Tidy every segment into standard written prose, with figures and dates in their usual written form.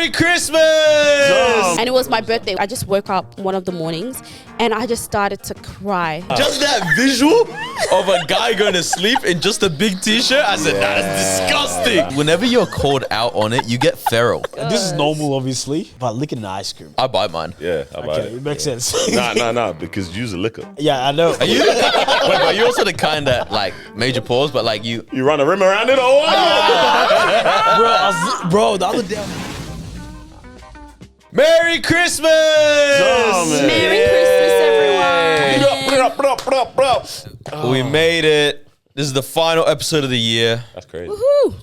Merry Christmas! And it was my birthday. I just woke up one of the mornings and I just started to cry. Just that visual of a guy going to sleep in just a big t-shirt, I said, that is disgusting. Whenever you're called out on it, you get feral. This is normal, obviously, but licking the ice cream. I buy mine. Yeah, I buy Okay, it makes sense. Nah, because use a liquor. Yeah, I know. Are you? Wait, but you're also the kind that like major pause, but like you. You run a rim around it or what? Bro, the other day. Merry Christmas! man. Merry Christmas, everyone. We made it. This is the final episode of the year. That's crazy. Woohoo.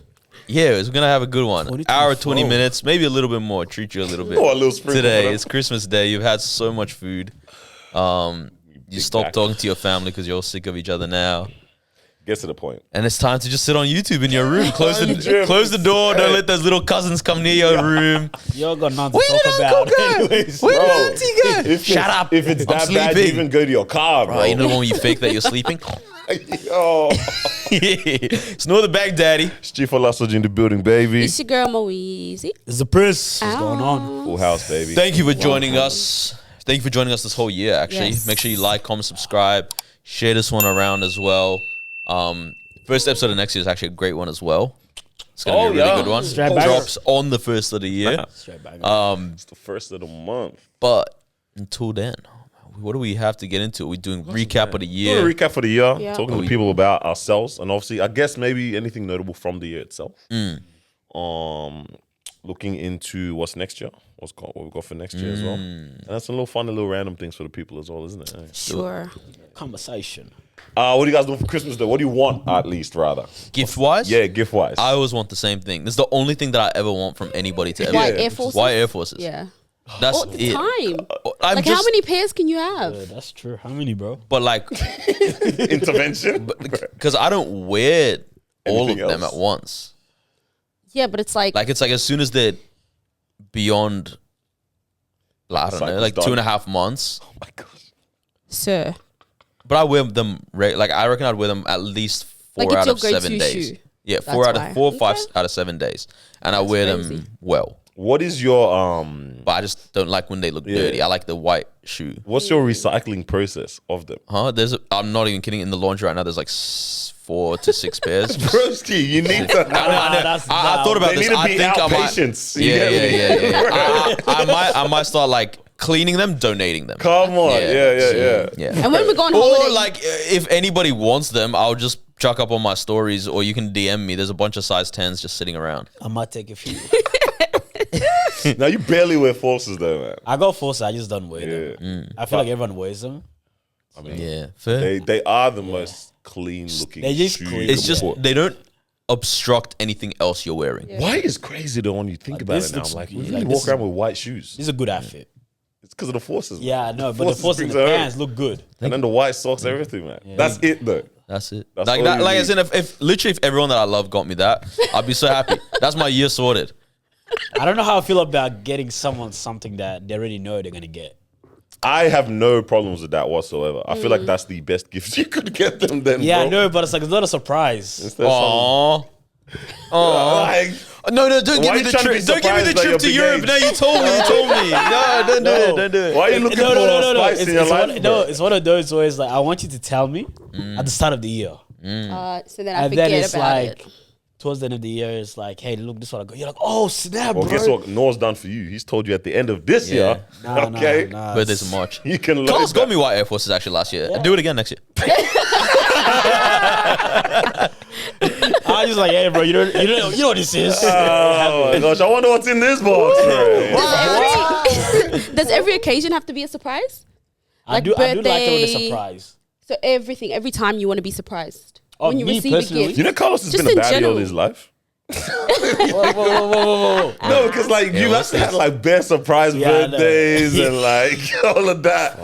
Yeah, we're gonna have a good one. 20 Hour, 20 minutes, maybe a little bit more. Treat you a little bit. Oh, a little sprinkle. Today, it's Christmas Day. You've had so much food. You stopped talking to your family because you're all sick of each other now. Get to the point. And it's time to just sit on YouTube in your room. Close the door. Don't let those little cousins come near your room. Y'all got nothing to talk about. Anyways. Where Bro, did Auntie go? Shut up. If it's I'm that bad, you sleeping. even go to your car, bro. You know the one where you fake that you're sleeping? Oh. It's Noor the Baghdaddy. Chief Olasoji in the building, baby. It's your girl Moeezy. It's the Prince. What's going on? Full house, baby. Thank you for joining us. Thank you for joining us this whole year, actually. Yes. Make sure you like, comment, subscribe. Share this one around as well. First episode of next year is actually a great one as well. It's going to be a really good one. Straight back. Drops on the first of the year. Straight back. It's the first of the month. But until then, what do we have to get into? Are we doing recap of the Doing year? a recap for the year, Yeah. talking to people about ourselves, and obviously, I guess maybe anything notable from the year itself. Looking into what's next year, what we've got for next year as well, and that's some little fun, little random things for the people as well, isn't it? Sure. Conversation. What do you guys do for Christmas though? What do you want at least, rather? Gift-wise? Yeah, gift wise. I always want the same thing. This is the only thing that I ever want from anybody to ever. White Yeah. Air Forces. White Air Forces. Yeah. That's All the it. time. I'm Like, just, how many pairs can you have? Yeah, that's true. How many, bro? But like, Intervention. because I don't wear all Anything of them else? at once. Yeah, but it's like, Like, it's like as soon as they're beyond, like, I don't know, Cycle's like done. 2.5 months. Oh my gosh. sir. But I wear them, like, I reckon I'd wear them at least 4 Like, it's out your of 7 go-to days. shoe. Yeah, That's 4 out why. of 4 or 5 Okay. out of 7 days. And I wear crazy. them well. What is your But I just don't like when they look dirty. I like the white shoe. what's your recycling process of them? Huh? I'm not even kidding. In the laundry right now, there's like 4 to 6 pairs. Broski, you need to. I thought about They this. need to I be think I might. outpatients. You Yeah, get me? yeah. I might start like cleaning them, donating them. Come on, yeah. And when we go on Or holiday, like, if anybody wants them, I'll just chuck up on my stories, or you can DM me. There's a bunch of size 10s just sitting around. I might take a few. Now you barely wear forces though, man. I got forces. I just don't wear Yeah, them. I feel like everyone wears them. I mean, Yeah, fair. they are the most clean looking. They're just shoe clean. you It's can just put. they don't obstruct anything else you're wearing. White is crazy though when you think about this it now. looks- Like, we like, really this walk is- around with white shoes. This is a good outfit. It's because of the forces. Yeah, I know, but the Forces forces and brings the it home. pants look good. And then the white socks, everything, man. That's it though. That's it. That's like all that. you Like need. as in, if literally if everyone that I love got me that, I'd be so happy. That's my year sorted. I don't know how I feel about getting someone something that they already know they're gonna get. I have no problems with that whatsoever. I feel like that's the best gift you could get them. Then, Yeah, I bro. know, but it's like it's not a surprise. Instead of something- Aww. Like, No, don't give Why me you the trying to trip. be Don't give me the surprised by trip your to big Europe. age? No, you told me. No, don't do it. Don't do it. why are you looking for spice in your life? bro? It's one of those where it's like I want you to tell me at the start of the year, so then I and forget then it's about like it. towards the end of the year, it's like, hey, look, this is what I got. You're like, oh snap, Well, bro. guess what? Noah's done for you. He's told you at the end of this year. Nah, Okay, nah. But there's March. you can look. Carlos got me white Air Forces actually last year. I'll do it again next year. I was just like, hey, bro, you know what this is. Oh my gosh! I wonder what's in this box. Bro. Does every occasion have to be a surprise? I do like it when it's birthday. a surprise. So every time you want to be surprised Oh, when you me receive personally? a gift. You know, Carlos has Just been a in baddie all general. his life. Whoa. No, because like you what's actually had like best surprise Yeah, I know. birthdays and like all of that.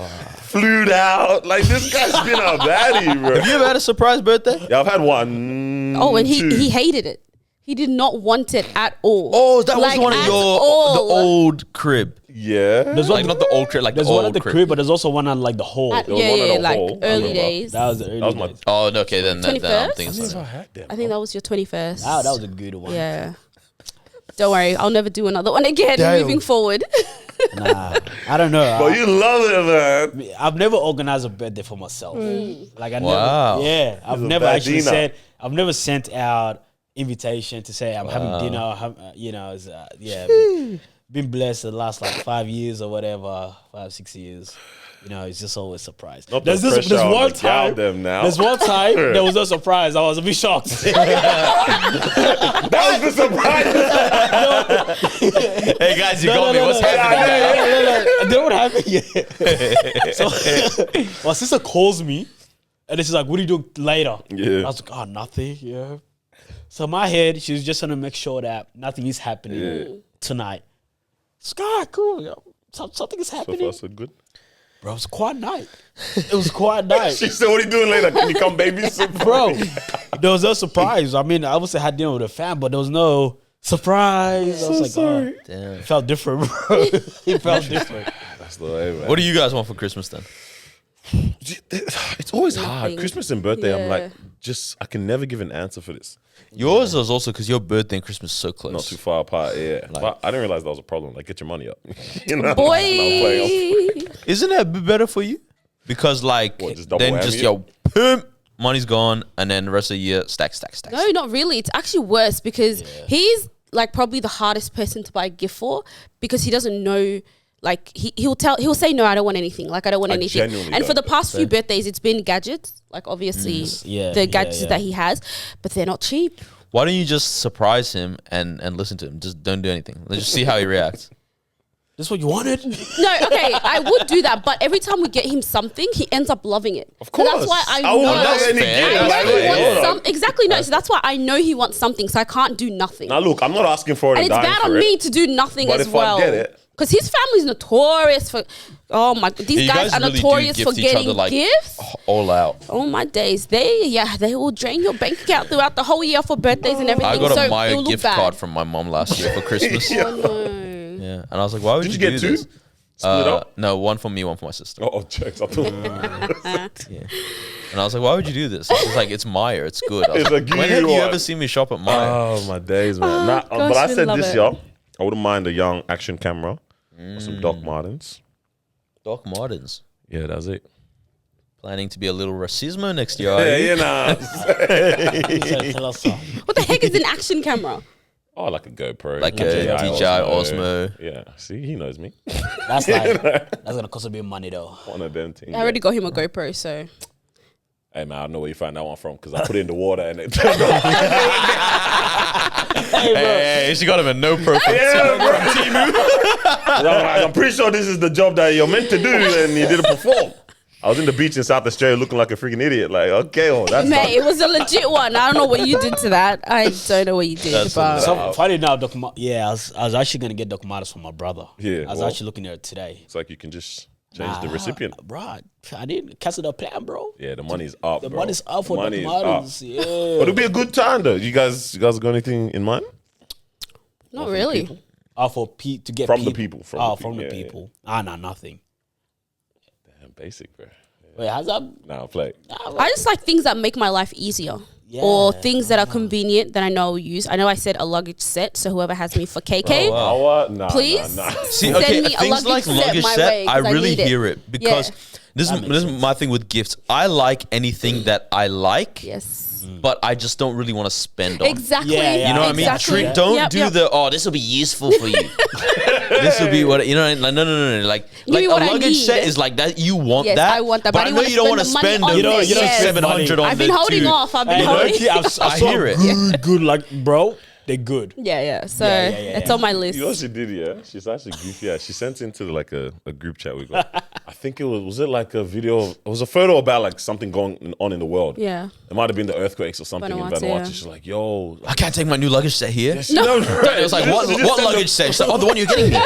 Flued out. Like this guy's been a baddie, bro. Have you ever had a surprise birthday? Yeah, I've had one. Oh, and two. he hated it. He did not want it at all. Oh, that Like, was one of at the all. old crib. Yeah. There's Like not the old crib, like There's the one old at the crib, crib. but there's also one on like the hole. At- was yeah, one at yeah, a like hole, I early remember. days. That was the early That was my. days. Oh, no, okay, then I'm 21st? thinking I something. never had that. I think that was your 21st. That was a good one. Yeah. Don't worry, I'll never do another one again. Damn. Moving forward. Nah, I don't know. But you love it, man. I've never organized a birthday for myself. Like I Wow. never, yeah, I've a never bad actually Dina. said, I've never sent out invitation to say I'm having dinner. It's, yeah, been blessed the last like 5 years or whatever, 5-6 years. You know, it's just always surprised. Not There's the this, pressure there's on one the gal time. them now. There's one time there was no surprise. I was a bit shocked. That was the surprise. Hey guys, you got me. What's happening? You know what happened? Yeah. So my sister calls me, and she's like, "What are you doing later?" Yeah. I was like, "Oh, nothing." Yeah. So in my head, she was just trying to make sure that nothing is happening tonight. Sky, cool. Yo. Something is So happening. far, so good. Bro, it was a quiet night. It was a quiet night. She said, "What are you doing later? Can you come babysit, Bro, there was no surprise. I mean, I obviously had dinner with a fam, but there was no surprise. I was like, sorry. oh, Damn. it felt different, bro. It felt different. That's the way, man. What do you guys want for Christmas then? It's always hard. Nothing. Christmas and birthday, I'm Yeah. like, I can never give an answer for this. Yours was also because your birthday and Christmas is so close. Not too far apart, yeah. But I didn't realize that was a problem. Like, get your money up. You know? Boy. Isn't it a bit better for you? Because like What, just double then whammy just it? yo, boom, money's gone, and then the rest of the year stack. No, not really. It's actually worse because he's like probably the hardest person to buy a gift for because he doesn't know. Like he'll say no, I don't want anything. Like I don't want I anything. genuinely And for don't. the past few birthdays, it's been gadgets. Like obviously the gadgets that he has, but they're not cheap. Why don't you just surprise him and listen to him? Just don't do anything. Let's just see how he reacts. This what you wanted? No, okay, I would do that, but every time we get him something, he ends up loving it. Of course. So that's why I I won't know. love any fair. gift. I know Like, he wait, wants hold on. some. Exactly, no. So that's why I know he wants something, so I can't do nothing. Now, look, I'm not asking for it And and it's dying bad for on it. me to do nothing But as if I well. get it- Because his family's notorious for, oh my, these You guys are really do notorious for gift each getting other, like, gifts. all out. Oh my days, they will drain your bank account throughout the whole year for birthdays and everything. I got so a it Maya will look gift bad. card from my mom last year for Christmas. Oh no. Yeah, and I was like, why would Did you do get two? this? Split up? No, one for me, one for my sister. Oh, checks. I thought Yeah. And I was like, why would you do this? She's like, it's Maya, it's good. I was It's like, a when have you good ever one. seen me shop at Maya? Oh, my days, man. Nah, gosh, but I I said love this, it. y'all. I wouldn't mind a young action camera or some Doc Martens. Doc Martens. Yeah, that's it. Planning to be a little racismo next year, are Yeah, you? you know. Tell us something. What the heck is an action camera? Oh, like a GoPro. Like a DJI Osmo. Yeah, see, he knows me. That's like that's gonna cost a bit of money though. One of them things. I already got him a GoPro, so Hey, man, I don't know where you found that one from because I put it in the water and it turned on. Hey, she got him a no profile. Yeah, bro. I'm pretty sure this is the job that you're meant to do and you didn't perform. I was in the beach in South Australia looking like a freaking idiot. Like, okay, oh, that's mate, not- it was a legit one. I don't know what you did to that. I don't know what you did, That's but So funny now, I was actually gonna get documentaries from my brother. Yeah, I was well. actually looking at it today. It's like you can just change the recipient. Bro, I didn't cancel the plan, bro. Yeah, the money's up. The bro. money's up for The money is documentaries. up. Yeah. But it'll be a good time though. You guys got anything in mind? not really. To get From the people, from the from the people, yeah, people. Ah, no, nothing. Damn, basic, bro. Wait, how's that? Nah, play. I just like things that make my life easier. Yeah. Or things that are convenient that I know I'll use. I know I said a luggage set, so whoever has me for KK, Oh, what? Nah, please Nah. See, send okay, me a things like luggage my set, way, I 'cause really need it. hear it because this is my thing with gifts. I like anything that I like, Yes. but I just don't really want to spend on. Exactly. Yeah, yeah. You know what I mean? Exactly. Don't Yep, do yep. this will be useful for you. This will be what, you know, like, no. Like Give me a what I luggage set need. is like that. You want Yes, that. I want that, But but I I know wanna you don't want to spend the spend money the on this. You don't Yes. 700 on I've been the holding two. off. I've been Hey, holding. low-key, I saw hear it. good, like, bro, they're good. Yeah. So Yeah, it's yeah. on my list. You know what she did, yeah? She's actually goofy. Yeah, she sent into like a group chat we got. I think it was it like a video? It was a photo about like something going on in the world. Yeah. It might have been the earthquakes or something in Vanuatu, Vanuatu. yeah. She's like, yo. I can't take my new luggage set here. No, It was like, what luggage set? She's like, oh, the one you're getting me.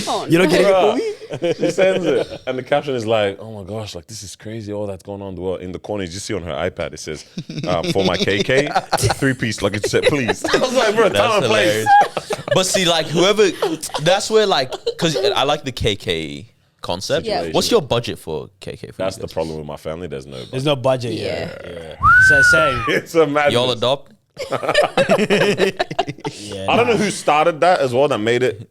Oh, You don't get it for me? She sends it. And the caption is like, oh my gosh, like this is crazy, all that's going on in the world. In the corner, you just see on her iPad, it says, for my KK, 3-piece luggage set, please. I was like, bro, time That's and place. hilarious. But see, like whoever, that's where like, because I like the KK concept. Yeah. What's your budget for KK? For That's you the guys? problem with my family. There's no budget. There's no budget. Yeah. Yeah. So same. It's a madness. Y'all adopt? Yeah, I don't know who started that as well. That made it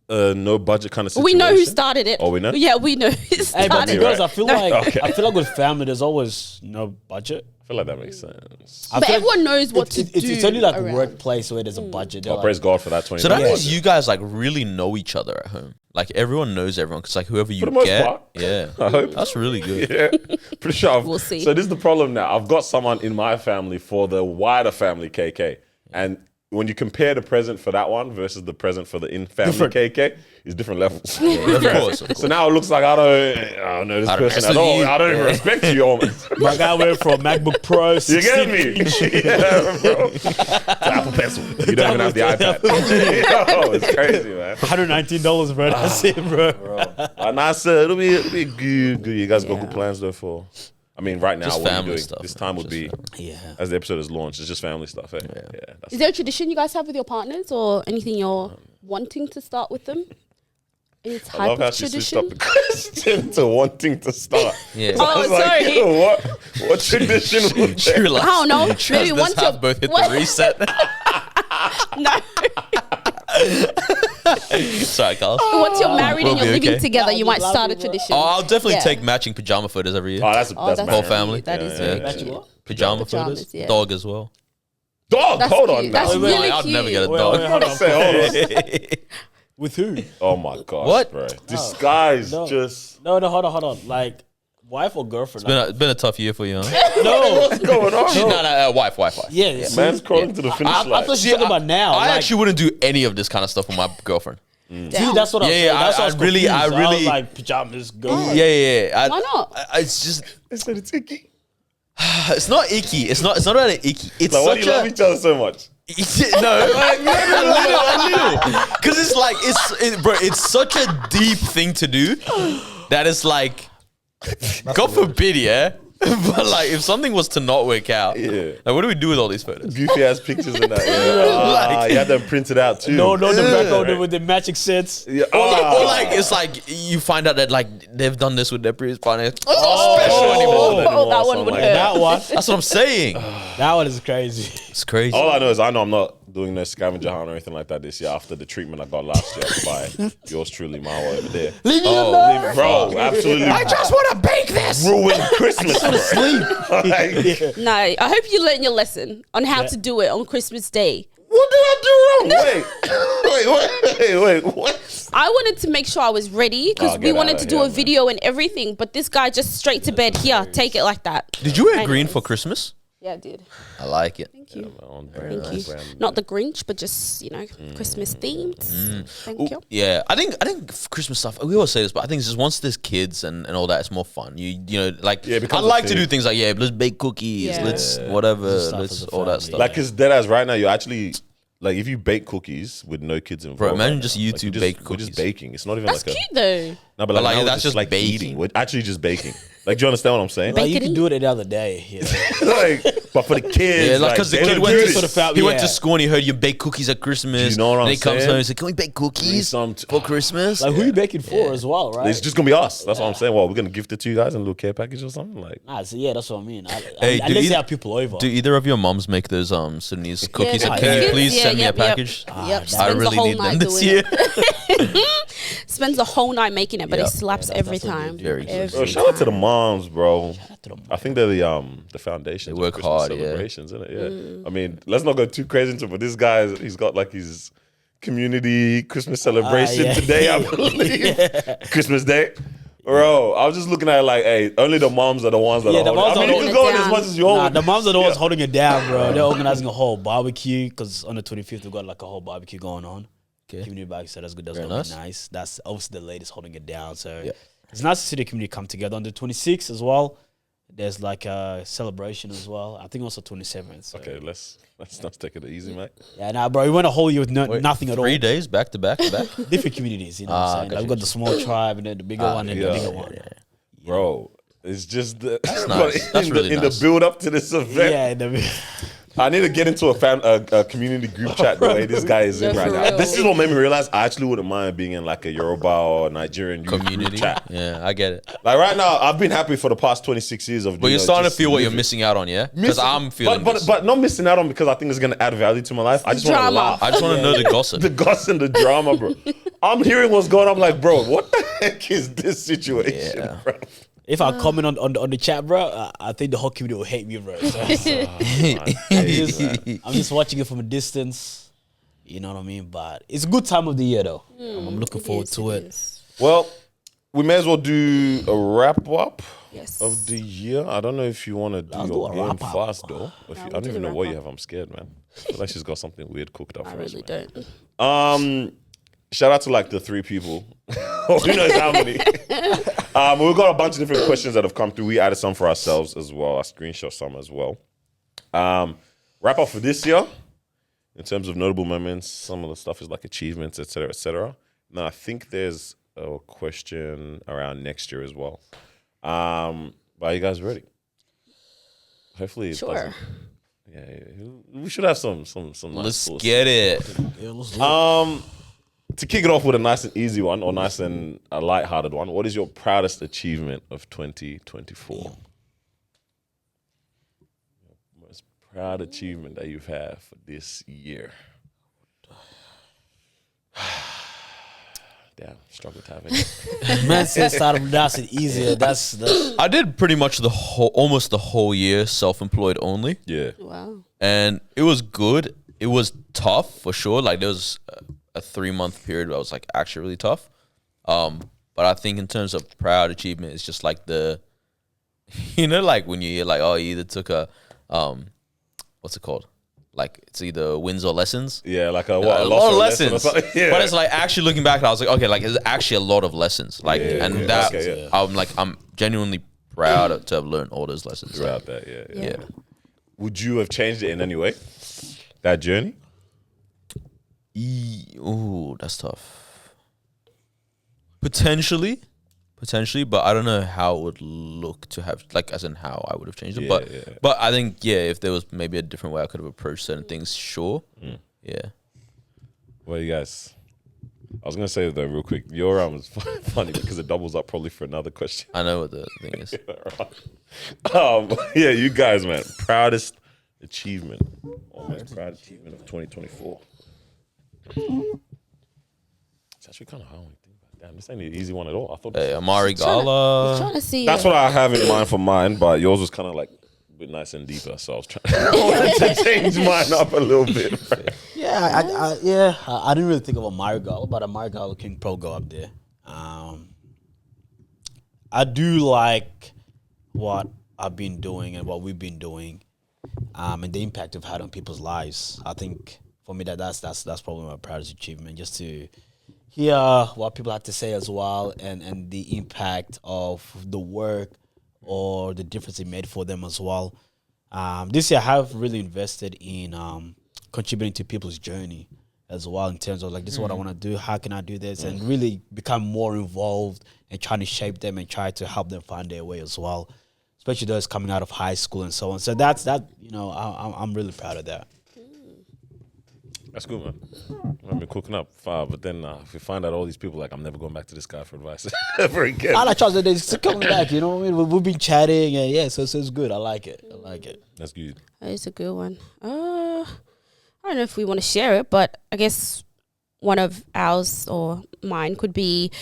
no budget kind of situation. We know who started it. Oh, we know? Yeah, we know who Hey, started but to be honest, it. I feel like with family, there's always no budget. I feel like that makes sense. But everyone knows what to do. It's only like around. workplace where there's a budget. They're Oh, like, praise God for that 20. So that means you guys like really know each other at home. Like everyone knows everyone because like whoever you the most get, part. yeah, I hope. that's really good. Yeah, pretty sure. We'll see. So this is the problem now. I've got someone in my family for the wider family KK, and when you compare the present for that one versus the present for the in-family Different. KK, it's different levels. Of course. So now it looks like I don't know this I don't person mess at with all. you. I don't even respect you almost. my guy went from MacBook Pro. You 16 get me? Yeah, bro. To Apple Pencil. You don't even have the iPad. Yo, it's crazy, man. $119, bro. That's it, bro. And I said it'll be good. You guys got good plans though for. I mean, right now, Just what are you family doing? stuff, This man. time would Just be family. Yeah. as the episode is launched. It's just family stuff. Eh? Yeah, that's Is there a tradition you guys have with your partners or anything you're wanting to start with them? Any I type love how of she switched up tradition? the question to wanting to start. Yeah. So I was Oh, like, sorry. yo, what tradition would She there? realized I don't know. Trust Maybe this once half you're- both hit what? the reset. No. Sorry, Carl. Once you're married We'll and you're be living okay. together, Yeah, you might love start a you, bro. tradition. Oh, I'll definitely Yeah. take matching pajama photos every year. Oh, that's Oh, that's Whole cute. family. That is Yeah, very yeah. cute. what? Pajama Pajamas, photos. yeah. Dog as well. Dog, That's hold cute. on now. That's Wait, really I'd cute. never get a Wait, dog. wait, hold on. Say, hold on. With who? Oh my gosh, What? bro. This guy's No. just No, hold on. Like, wife or girlfriend? It's been a tough year for you, huh? No. what's going on? No, wife. Yeah, Man's crawling to the finish I line. thought she's talking about now. I like, actually wouldn't do any of this kind of stuff with my girlfriend. see, that's what I'm Yeah, saying. yeah, That's I what was really- confused. I was really- like pajamas, go. Yeah. Why not? It's just, I said it's icky. it's not icky. It's not about it icky. It's Like, why do such you love each other so much? no, like, a little. Because it's like bro. It's such a deep thing to do that it's like, God forbid, yeah. But like, if something was to not work out, Yeah. like, what do we do with all these photos? Goofy ass pictures and that. Yeah. You had them printed out too. No, the back Right. with the matching sets. Yeah. Or like, it's like you find out that like they've done this with their previous partner. It's not special anymore. Oh, that one would hurt. That one. That's what I'm saying. That one is crazy. It's crazy. All I know is I know I'm not doing no scavenger hunt or anything like that this year after the treatment I got last year by yours truly, Marwa over there. Leave me Bro, absolutely just want to bake this. ruined Christmas. I just like, No, I hope you learn your lesson on how to do it on Christmas Day. what did I do wrong? Wait, what? I wanted to make sure I was ready because Oh, we get wanted outta to do here, a man. video and everything, but this guy just straight to bed. Here, take it like that. Did you wear green Anyways. for Christmas? Yeah, I did. I like it. Thank you. Thank Thank you. Not the Grinch, but just, Christmas themed. Thank you. Yeah, I think Christmas stuff. We always say this, but I think it's just once there's kids and all that, it's more fun. You know, like Yeah, it I becomes a like to thing. do things like let's bake cookies, Yeah. let's whatever, Stuff let's as a all that family. stuff. Like, cause deadass right now, you're actually like if you bake cookies with no kids involved. Bro, imagine right just now, you like, two you're baked We're cookies. just baking. It's not even That's like cute though. no, but But, like, now we're that's just like baking. eating. We're actually just baking. Like, do you understand what I'm saying? Like, you Bacon? can do it the other day. You know? Like, but for the kids, Yeah, like because they the kid don't went do to this. he went to Yeah. school and he heard you bake cookies at Christmas. Do you know what and I'm he comes saying? home and said, "Can we bake cookies some for Christmas?" Like, who you baking for as well, right? It's just gonna be us. That's what I'm saying. Well, we're gonna gift it to you guys in a little care package or something. Like, Nah, so yeah, that's what I mean. Hey, do Unless either- you have people over. Do either of your moms make those Sudanese cookies? the And can you biscuits? please Yeah, send me a yep. package? Yep. I Spends the really whole need them night this doing year. it. Spends the whole night making it, but Yeah. it slaps Yeah, every that's what they time. do. Very good. Every bro, shout out to the time. moms, bro. to the I think they're the foundation. They work Christmas hard, yeah. celebrations, isn't it? Yeah. I mean, let's not go too crazy into it, but this guy, he's got like his community Christmas celebration yeah. today, I believe. Christmas Day. Bro, I was just looking at it like, hey, only the moms are the ones that Yeah, are the holding. moms I are mean, you holding can go it in as down. much as you want. Nah, the moms are the ones holding it down, bro. Yeah. They're organizing a whole barbecue because on the 25th, we've got like a whole barbecue going on. Okay. Community barbecue, so that's good. That's Very gonna be nice. nice. That's obviously the ladies holding it down. So Yeah. it's nice to see the community come together. On the 26th as well, there's like a celebration as well. I think also 27th. So. Okay, let's take it easy, mate. Yeah, nah, bro. We went a whole year with nothing at all. 3 days back to back to back. Different communities, you know what I'm saying? gotcha. Like, we've got the small tribe and then the bigger one and yeah, the bigger yeah, one. Bro, it's just the, nice. That's really in nice. the build up to this event. Yeah, I need to get into a community group chat the way this guy is in No, right for now. real. This is what made me realize I actually wouldn't mind being in like a Yoruba or Nigerian youth Community. group chat. Yeah, I get it. Like right now, I've been happy for the past 26 years of. But you're starting to just feel what you're living. missing out on, yeah? Because I'm feeling this. but not missing out on because I think it's gonna add value to my life. I just want to Drama. laugh. I just want to know the gossip. The gossip and the drama, bro. I'm hearing what's going on. I'm like, bro, what the heck is this situation, Yeah. bro? If I comment on the chat, bro, I think the whole community will hate me, bro. So, I'm just watching it from a distance. You know what I mean? But it's a good time of the year, though. I'm looking forward to it. Well, we may as well do a wrap up Yes. of the year. I don't know if you want to do Let's do your a game wrap up. fast though. If you, I we'll don't do even the know what wrap you have. I'm scared, man. I feel like she's got something weird cooked up I for us. really Man. don't. Shout out to like the 3 people. Who knows how many? We've got a bunch of different questions that have come through. We added some for ourselves as well. I screenshot some as well. Wrap up for this year in terms of notable moments. Some of the stuff is like achievements, etc., etc. Now I think there's a question around next year as well. But are you guys ready? Hopefully, it Sure. doesn't- Yeah, we should have some nice Let's thoughts. get it. Yeah, let's do it. To kick it off with a nice and easy one, or nice and a light-hearted one, what is your proudest achievement of 2024? Most proud achievement that you've had for this year? Damn, struggle to have it. Man says start of that's it easier. That's I did pretty much almost the whole year self-employed only. Yeah. Wow. And it was good. It was tough for sure. Like there was a 3-month period where I was like actually really tough. But I think in terms of proud achievement, it's just like the, you know, like when you hear like, oh, you either took a, what's it called? Like it's either wins or lessons. Yeah, like a A loss lot or of a lesson or lessons. something. Yeah. But it's like actually looking back, I was like, okay, like it's actually a lot of lessons. Like, and yeah. that Okay, yeah. I'm genuinely proud to have learned all those lessons. Throughout that, yeah. Yeah. Would you have changed it in any way? That journey? Ooh, that's tough. Potentially, but I don't know how it would look to have, like, as in how I would have changed it. But I think, yeah, if there was maybe a different way I could have approached certain things, sure. Yeah. Well, you guys, I was gonna say though, real quick, your was funny because it doubles up probably for another question. I know what the thing is. Yeah, you guys, man, proudest achievement, most proud achievement of 2024. It's actually kind of hard when you think about it. Damn, this ain't an easy one at all. I thought Hey, Amari I'm Gala. trying to see. that's what I have in mind for mine, but yours was kind of like a bit nice and deeper, so I was trying I wanted to change mine up a little bit. Right? yeah. I didn't really think of a Marigal, but a Marigal can probably go up there. I do like what I've been doing and what we've been doing, and the impact we've had on people's lives. I think for me that's probably my proudest achievement, just to hear what people have to say as well, and the impact of the work or the difference it made for them as well. This year I have really invested in contributing to people's journey as well, in terms of like, this is what I want to do, how can I do this, and really become more involved and trying to shape them and try to help them find their way as well, especially those coming out of high school and so on. So that's I'm really proud of that. That's good, man. I've been cooking up far, but then if you find out all these people, like, I'm never going back to this guy for advice ever again. I like Charles, they're still coming back, you know what I mean? We've been chatting, and yeah, so it's good. I like it. That's good. That is a good one. I don't know if we want to share it, but I guess one of ours or mine could be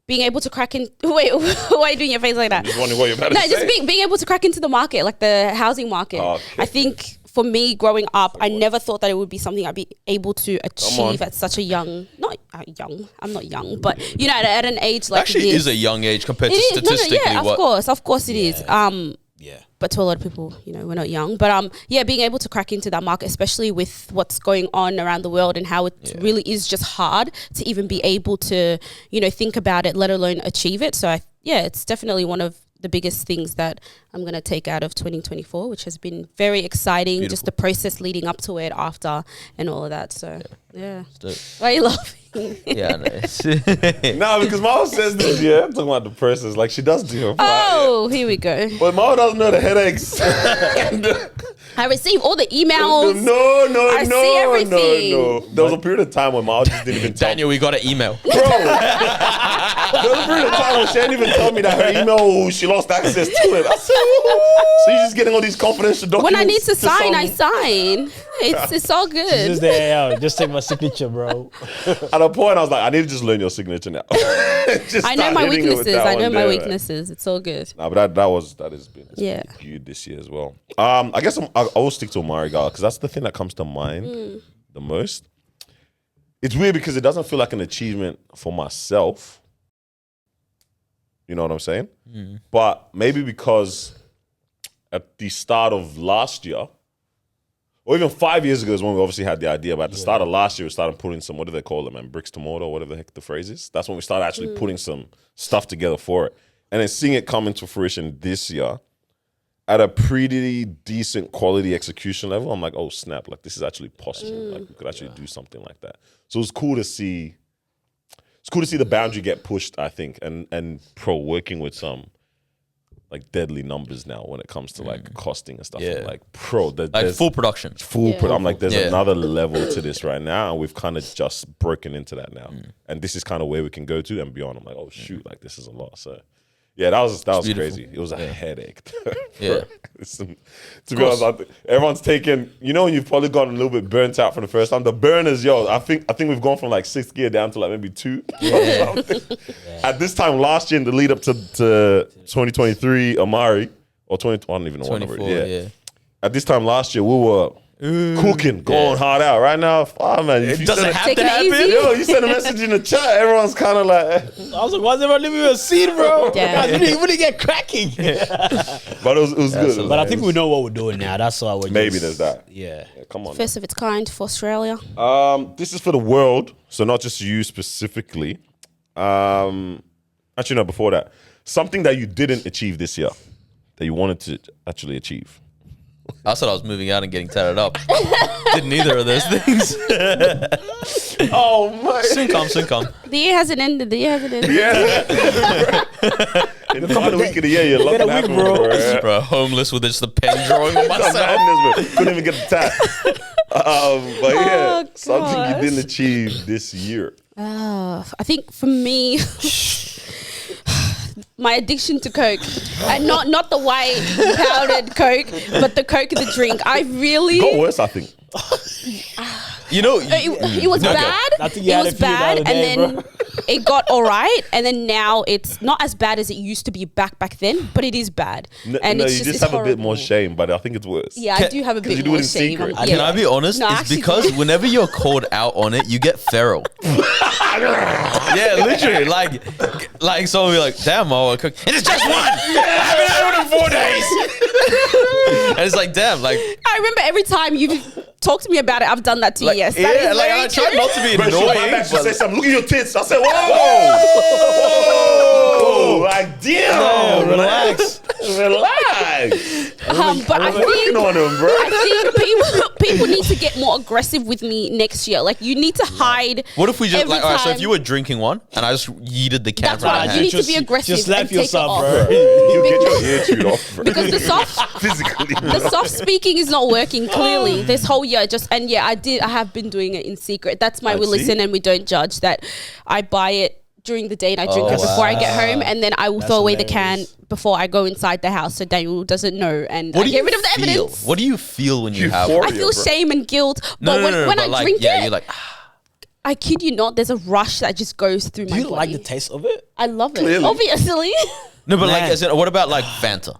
being able to crack in. Wait, why are you doing your face like that? Just wondering what you're about to No, say. just being able to crack into the market, like the housing market. Okay. I think for me, growing up, I never thought that it would be something I'd be able to achieve at such a young, I'm not young, but you know, at an age like Actually this. is a young age compared to It is, statistically of course it is. Yeah. But to a lot of people, you know, we're not young. But being able to crack into that market, especially with what's going on around the world and how it really is just hard to even be able to, you know, think about it, let alone achieve it. So it's definitely one of the biggest things that I'm going to take out of 2024, which has been very exciting. Beautiful. Just the process leading up to it, after, and all of that. So yeah. what. Why are you laughing? Yeah, no. No, because Mama says this, I'm talking about the process. Like, she does do her part. Oh, here we go. But Mama doesn't know the headaches. I receive all the emails. No. see everything. There was a period of time when Marwa just didn't even tell me. Daniel, we got an email. Bro, there was a period of time when she didn't even tell me that her email, she lost access to it. I said, so you're just getting all these confidential documents. When I need to sign, I sign. It's all She's good. just there, yo, just take my signature, bro. At a point, I was like, I need to just learn your signature now. Just I know start my hitting it with weaknesses. that I know one my there, man. weaknesses. It's all good. Nah, but that has been Yeah. good this year as well. I guess I will stick to Omari Gala because that's the thing that comes to mind the most. It's weird because it doesn't feel like an achievement for myself. You know what I'm saying? But maybe because at the start of last year, or even 5 years ago is when we obviously had the idea, but at the start of last year, we started putting some, what do they call it, man? Bricks to mortar, whatever the heck the phrase is. That's when we started actually putting some stuff together for it. And then seeing it come into fruition this year at a pretty decent quality execution level, I'm like, oh snap, like this is actually possible. Like we could actually do something like that. So it's cool to see the boundary get pushed, I think, and Pro working with some like deadly numbers now when it comes to like costing and stuff. Yeah. I'm like, Pro, Like there's full production. I'm like, there's Yeah. another level to this right now, and we've kind of just broken into that now. And this is kind of where we can go to and beyond. I'm like, oh shoot, like this is a lot. So yeah, that was beautiful. crazy. It was a headache. Yeah. To be honest, I think everyone's taken. You know, when you've probably gotten a little bit burnt out for the first time. The burners, yo, I think we've gone from like 6th gear down to like maybe 2. At this time last year, in the lead up to 2023, Amari or 20, I don't even know what number. 24, yeah. At this time last year, we were cooking, going hard out. Right now, man, if It you doesn't send a- have Take to it happen. easy. Yo, you send a message in the chat, everyone's kind of like, I was like, why's everyone leaving me a seed, bro? Yeah. Guys, we didn't get cracking. but it was good. But I think we know what we're doing now. That's why we're Maybe just, there's that. Yeah. Yeah, come on. First of its kind for Australia. This is for the world, so not just you specifically. Actually, no, before that, something that you didn't achieve this year that you wanted to actually achieve. I said I was moving out and getting tatted up. Did neither of those things. Oh my! Soon come. The year hasn't ended. Yeah. In the final week of the year, you're looking at bro. Bro, homeless with just a pen drawing on myself. Madness, bro. Couldn't even get the tat. But yeah, Oh, something you gosh. didn't achieve this year. I think for me, my addiction to Coke, and not the white powdered Coke, but the Coke, the drink. I really. Got worse, I think. You know, It was Okay. bad. I think you It had was a few the bad, other and day, then bro. it got all right, and then now it's not as bad as it used to be back then, but it is bad. And No, it's you just it's have a bit more horrible. shame, but I think it's worse. Yeah, I do have a Because you bit do it more in shame. secret. Can I be honest? No, I it's actually because do. whenever you're called out on it, you get feral. Yeah, literally. Like someone will be like, damn, Marwa, cook. And it's just one. I haven't had one in 4 days. And it's like, damn, like, I remember every time you talk to me about it, I've done that to like you. Yes, that yeah, is like very I try true. not to be But she'll come annoying. back, she'll but- say something. Look at your tits. I said, whoa! Like, damn. relax. Relax. But I Working think on him, bro. I think people need to get more aggressive with me next year. Like you need to hide. What if we just every like, all right, so if time. you were drinking one and I just yeeted the can That's from my right. hand. You need to Just- be aggressive just slap and take it yourself, off. bro. You get your ear chewed off, bro. Because the soft Physically. the soft speaking is not working clearly this whole year. I have been doing it in secret. That's my I we see. listen and we don't judge. That I buy it during the day and I drink it before I get home, and then I will throw away the can hilarious. before I go inside the house so Daniel doesn't know, and What I do get you rid of the feel? evidence. What do you feel when you have? Euphoria. I feel bro. shame and guilt, No, but when but I like, drink yeah, it, you're like, I kid you not, there's a rush that just goes through Do my you body. like the taste of it? I love it, Clearly. obviously. no, but like, Man. as in, what about like Fanta,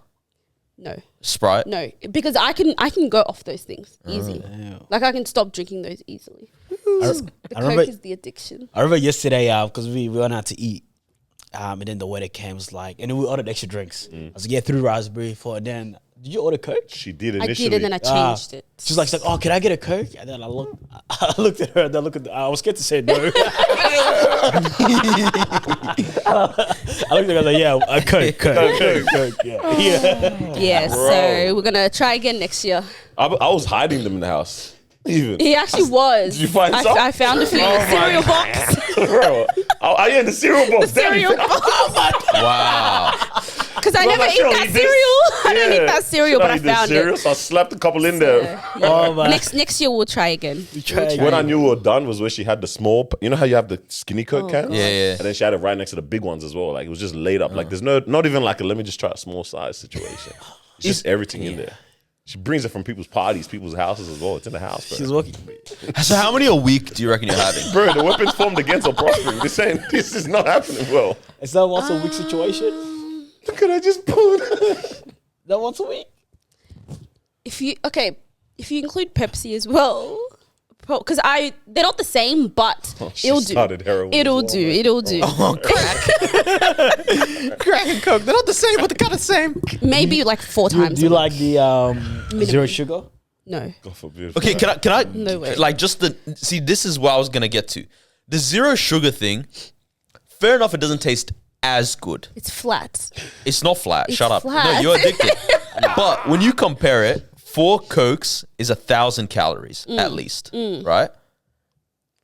No, Sprite? no, because I can go off those things easy. Like I can stop drinking those easily. The I Coke remember- is the addiction. I remember yesterday, because we went out to eat, and then the weather came, was like, and then we ordered extra drinks. I was like, yeah, 3 raspberry, 4, and then, did you order Coke? She did I initially. did, and then I changed it. She's like, oh, can I get a Coke? And then I looked at her, and then I was scared to say no. I looked at her, I was like, yeah, a Coke, yeah. Yeah, so we're gonna try again next year. I was hiding them in the house. Even. He actually was. Did you find some? I found a few in Oh the my cereal box. Bro, are you in the cereal box? Cereal box. Wow. Because I Well, never I'm eat sure that he did. cereal. I don't eat that cereal, but I Should I eat the found cereal? it. So I slapped a couple in there. Oh man. Next year we'll try again. We try When I knew we were done was where she had the small, you know how you have the skinny Coke Oh, cans? God. Yeah, yeah. And then she had it right next to the big ones as well. Like it was just laid up. Like there's not even like a let me just try a small size situation. It's just everything in there. She brings it from people's parties, people's houses as well. It's in the house, bro. She's working. So how many a week do you reckon you're having? Bro, the weapons formed against are prospering. They're saying this is not happening well. Is that once a week situation? Could I just pull That once a week? If you include Pepsi as well, because they're not the same, but she it'll do. started heroin It'll as well, do. man. It'll do. Oh, crack and Coke. They're not the same, but they're kind of the same. Maybe like 4 times. Do you a week. like the zero sugar? No. God forbid. Okay, can I No way. like just see this is what I was gonna get to. The zero sugar thing, fair enough, it doesn't taste as good. It's flat. It's not flat. It's Shut up. No, flat. you're addicted. But when you compare it, 4 Cokes is 1,000 calories at least, right?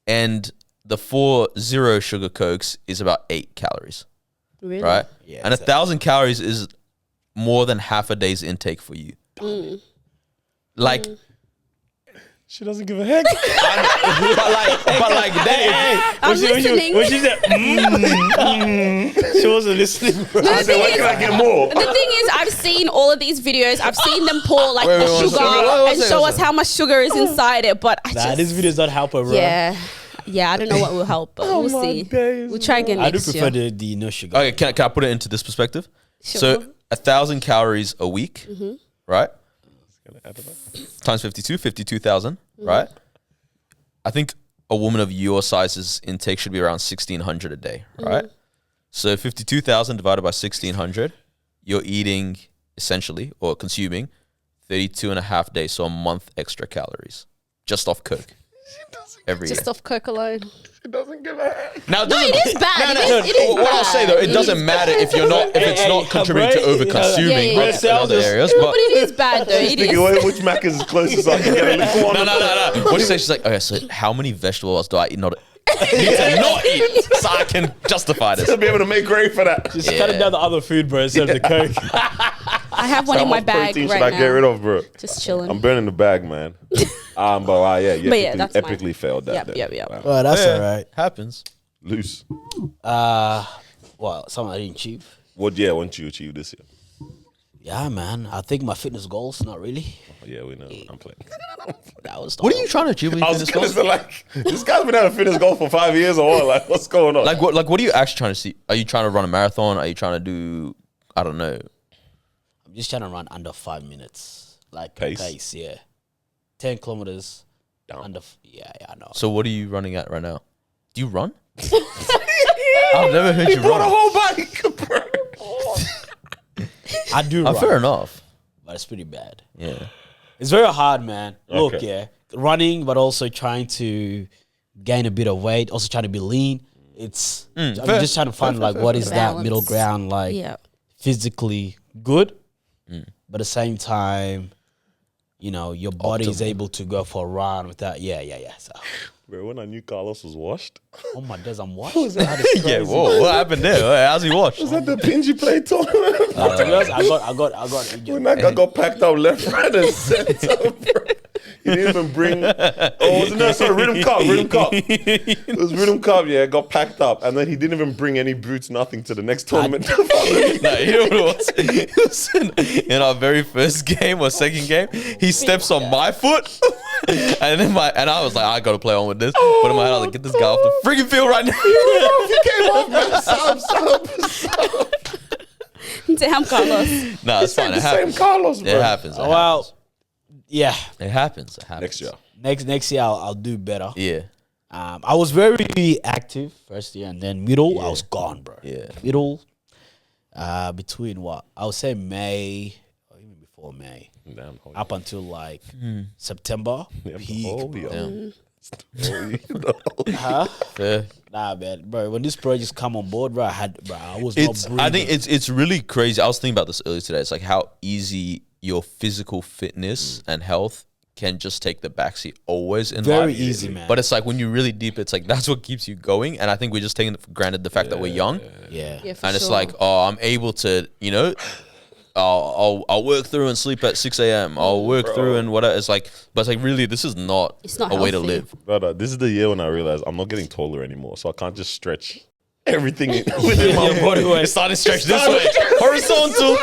And the 4 zero sugar Cokes is about 8 calories, Really? right? Yeah, and it's 1,000 calories is more than half a day's intake for you. Like, She doesn't give a heck. but like that. I'm listening. When she said, she wasn't listening, bro. The I said, thing where is- can I get more? The thing is, I've seen all of these videos. I've seen them pour like Wait, the wait, sugar wait, and show us how much sugar is inside it. But I Nah, just, this video's not helping, bro. yeah, I don't know what will help, but we'll see. days, We'll try again I do next prefer year. the no sugar. Okay, can I put it into this perspective? Sure. So 1,000 calories a week, right? Times 52,000, right? I think a woman of your size's intake should be around 1,600 a day, right? So 52,000 divided by 1,600, you're eating essentially or consuming 32 and a half days, so a month extra calories just off Coke every year. Just off Coke alone. She doesn't give a heck. Now, No, it is bad. It is What I'll bad. say though, it doesn't matter if you're not, if it's not contributing to over consuming Yeah, yeah, in other areas. But But it is bad though. It Thinking, is. wait, which Mac is closest so I can get a little one? no. What she say? She's like, okay, so how many vegetables do I eat? Not eat, so I can justify this. To be able to make great for that. Just cutting down the other food, bro, instead of the Coke. I have one How in my much bag protein right should I now. get rid of, bro? Just chilling. I'm burning the bag, man. But you But yeah, that's fine. epically failed that. Yep, day. yep. Wow. Oh, that's Yeah, all right. Happens. Loose. Well, something I didn't achieve. What didn't you achieve this year? Yeah, man. I think my fitness goals, not really. Oh, yeah, we know. I'm playing. That was What are you trying to achieve with I your was fitness gonna goals? say, like, this guy's been having a fitness goal for 5 years or what? Like, what's going on? Like what are you actually trying to see? Are you trying to run a marathon? Are you trying to do, I don't know. I'm just trying to run under 5 minutes. Like Pace? yeah. 10 kilometers. Down. Under, I know. So what are you running at right now? Do you run? I've never heard you Bought a run. whole bike, bro. I do run, Fair enough. but it's pretty bad. Yeah. It's very hard, man. Look, Okay. yeah. Running, but also trying to gain a bit of weight, also trying to be lean. It's I'm fair. just trying to find like what is that Balance. middle ground, like Yeah. physically good, but at the same time, you know, your body is able to go for a run without So, Bro, when I knew Carlos was washed, oh my days, I'm what? Yeah, whoa, what happened there? How's he washed? was that the Pingy play tournament? To be honest, I got injured. When that guy got packed up left, right, and center, bro. He didn't even bring. Oh, was it no? Sorry, Rhythm Cup. It was Rhythm Cup. Yeah, got packed up, and then he didn't even bring any boots, nothing to the next tournament. No, you know what it was? It was in our very first game or second game. He steps on my foot, and then I was like, I got to play on with this. But in my head, I was like, get this guy off the freaking field right now. He came off, man. Stop. Damn, Carlos. Nah, it's fine. The It same happens. Carlos, bro. It happens. It Well, yeah. happens. It happens. Next year. Next year I'll do better. Yeah. I was very active first year, and then middle I was gone, bro. Yeah. Middle, between what I would say May or even before May, Damn. Holy. up until like September. Peak, Holy. bro. Fair. Nah, man, bro. When this project come on board, bro, I was It's. not breathing. I think it's really crazy. I was thinking about this earlier today. It's like how easy your physical fitness and health can just take the backseat always in Very life. easy, man. But it's like when you really deep, it's like that's what keeps you going. And I think we're just taking for granted the fact that we're young. Yeah. Yeah, for And it's sure. like, oh, I'm able to, you know, I'll work through and sleep at 6 a.m. I'll work through and whatever. It's like, but it's like really, this is not, It's not a way to healthy. live. Brother, this is the year when I realized I'm not getting taller anymore, so I can't just stretch everything within my body. It's starting to stretch this way, horizontal.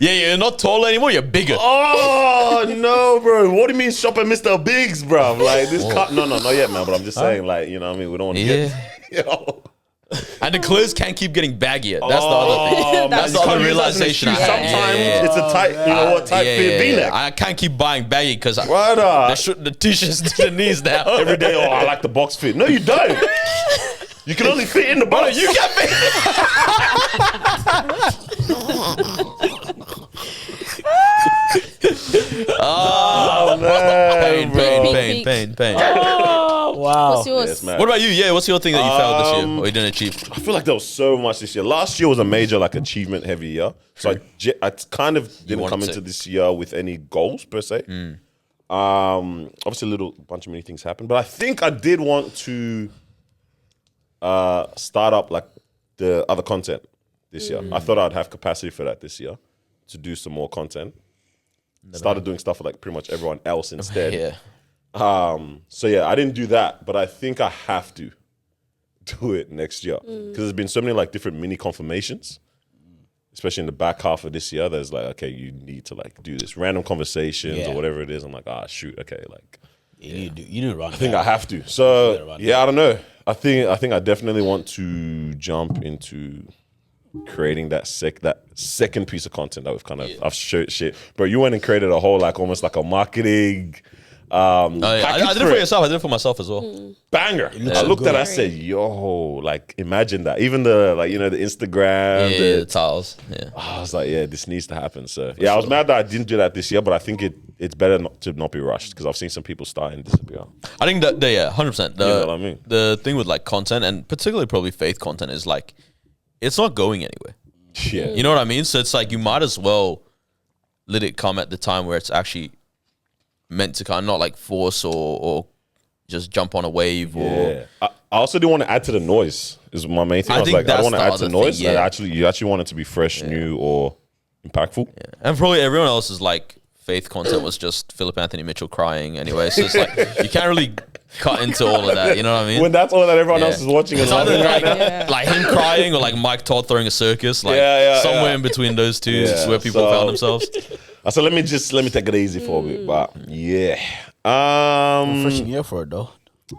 Yeah, you're not tall anymore. You're bigger. Oh no, bro! What do you mean shopping Mr. Biggs, bro? Like this can't. No, not yet, man. But I'm just saying, like, you know what I mean? We don't want to get. Yo. And the clothes can't keep getting baggier. That's the other thing. Oh, That's man, the you other can't use that as an realization I excuse. had. Sometimes Yeah. it's a tight, you know what, tight fit V-neck. I can't keep buying baggy because Brother. the t-shirts to the knees now. Every day, oh, I like the box fit. No, you don't. You can only fit in the box. You got me. Oh man, bro. Pain. Oh, wow. What's yours? Yes, man. What about you? Yeah, what's your thing that you failed this year or you didn't achieve? I feel like there was so much this year. Last year was a major like achievement heavy year, so I kind of didn't come wanted into to. this year with any goals per se. Obviously, a bunch of many things happened, but I think I did want to start up like the other content this year. I thought I'd have capacity for that this year to do some more content. Started doing stuff for like pretty much everyone else instead. Yeah. So yeah, I didn't do that, but I think I have to do it next year because there's been so many like different mini confirmations, especially in the back half of this year. There's like, okay, you need to like do this random conversations or whatever it is. I'm like, shoot, okay, like You need to run. I think I have to. So yeah, I don't know. I think I definitely want to jump into creating that second piece of content that we've kind of I've showed shit. Bro, you went and created a whole like almost like a marketing. I did it for it. yourself. I did it for myself as well. Banger. I looked at it, I said, yo, like imagine that. Even the like, you know, the Instagram. Yeah, the titles. Yeah. I was like, yeah, this needs to happen. So yeah, I was mad that I didn't do that this year, but I think it's better not to not be rushed because I've seen some people starting to disappear. I think that 100%. You know what I mean? The thing with like content and particularly probably faith content is like it's not going anywhere. Yeah. You know what I mean? So it's like you might as well let it come at the time where it's actually meant to come, not like force or just jump on a wave or Yeah. I also didn't want to add to the noise. Is my main thing. I I was think like, I don't that's want to the add to other noise. thing, yeah. You actually want it to be fresh, new, or impactful. and probably everyone else's like faith content was just Philip Anthony Mitchell crying anyway. So it's like you can't really cut into all of that. You know what I mean? When that's all that everyone Yeah. else is watching and It's either loving like, right now. like him crying or like Mike Todd throwing a circus. Like somewhere in between those two is where people found themselves. I said, let me take it easy for a bit, but yeah. Refreshing year for it though.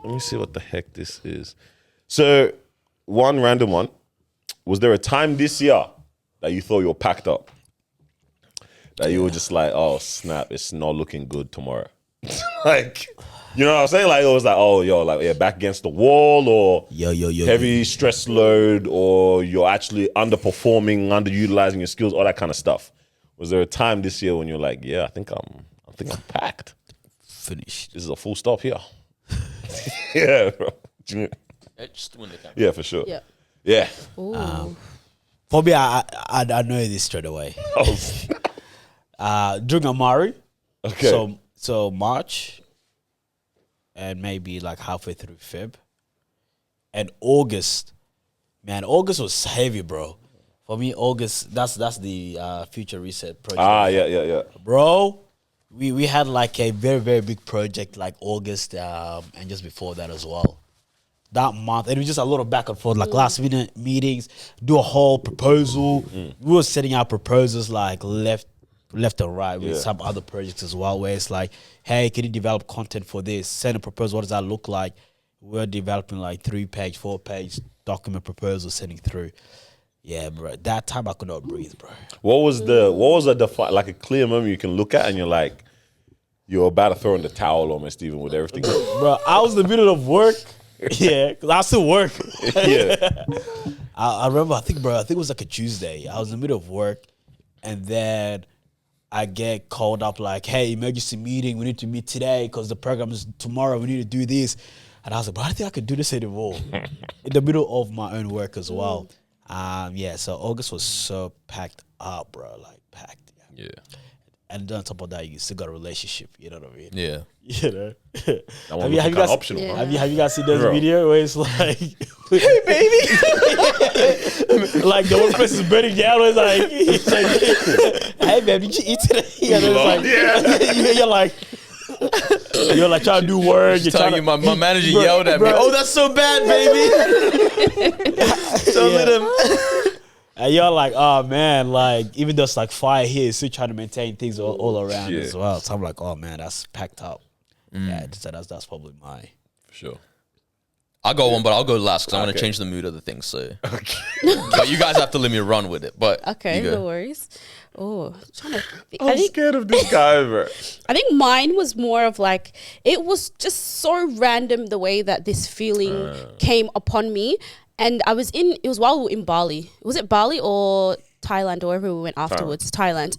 Let me see what the heck this is. So, one random one. Was there a time this year that you thought you were packed up? That you were just like, oh snap, it's not looking good tomorrow. Like, you know what I'm saying? Like it was like, oh yo, like yeah, back against the wall, or Yo. heavy stress load, or you're actually underperforming, underutilizing your skills, all that kind of stuff. Was there a time this year when you're like, yeah, I think I'm packed. Finished. This is a full stop here. Yeah, bro. Yeah, for sure. Yeah. Yeah. Ooh. For me, I know this straight away. During Amari, Okay. so March, and maybe like halfway through Feb, and August. Man, August was heavy, bro. For me, August. That's the Future Reset project. Yeah. Bro, we had like a very, very big project like August and just before that as well. That month, and it was just a lot of back and forth, like last minute meetings, do a whole proposal. We were setting out proposals like left and right with some other projects as well, where it's like, hey, can you develop content for this? Send a proposal, what does that look like? We're developing like 3-page, 4-page document proposal, sending through. Yeah, bro. That time I could not breathe, bro. What was like a clear moment you can look at and you're like, you're about to throw in the towel almost even with everything. Bro, I was in the middle of work. Yeah, because I still work. Yeah. I remember, I think it was like a Tuesday. I was in the middle of work, and then I get called up like, hey, emergency meeting. We need to meet today because the program is tomorrow. We need to do this. And I was like, bro, I don't think I could do this anymore. In the middle of my own work as well. So August was so packed up, bro. Like, packed. Yeah. and on top of that, you still got a relationship. You know what I mean? Yeah. You know. That one Have you kind of guys- optional. Yeah. bro. Have you guys seen this Bro. video where it's like, hey baby, like the one person is burning down, it's like, hey babe, did you eat today? You know, it's like, you're like trying to do work. You're Telling trying you, to, my manager Bro, yelled at me. bro. Oh, that's so bad, baby. Don't let him. and you're like, oh man, like even though it's like fire here, it's still trying to maintain things all around Yeah. as well. So I'm like, oh man, that's packed up. Yeah, so that's probably my. For sure. I'll go one, but I'll go last because I want to Okay. change the mood of the thing. So, but you guys have to let me run with it. But Okay, you go. no worries. Oh, trying to think. I'm scared of this guy, bro. I think mine was more of like, it was just so random the way that this feeling came upon me. And it was while we were in Bali. Was it Bali or Thailand or wherever we went afterwards? Thailand.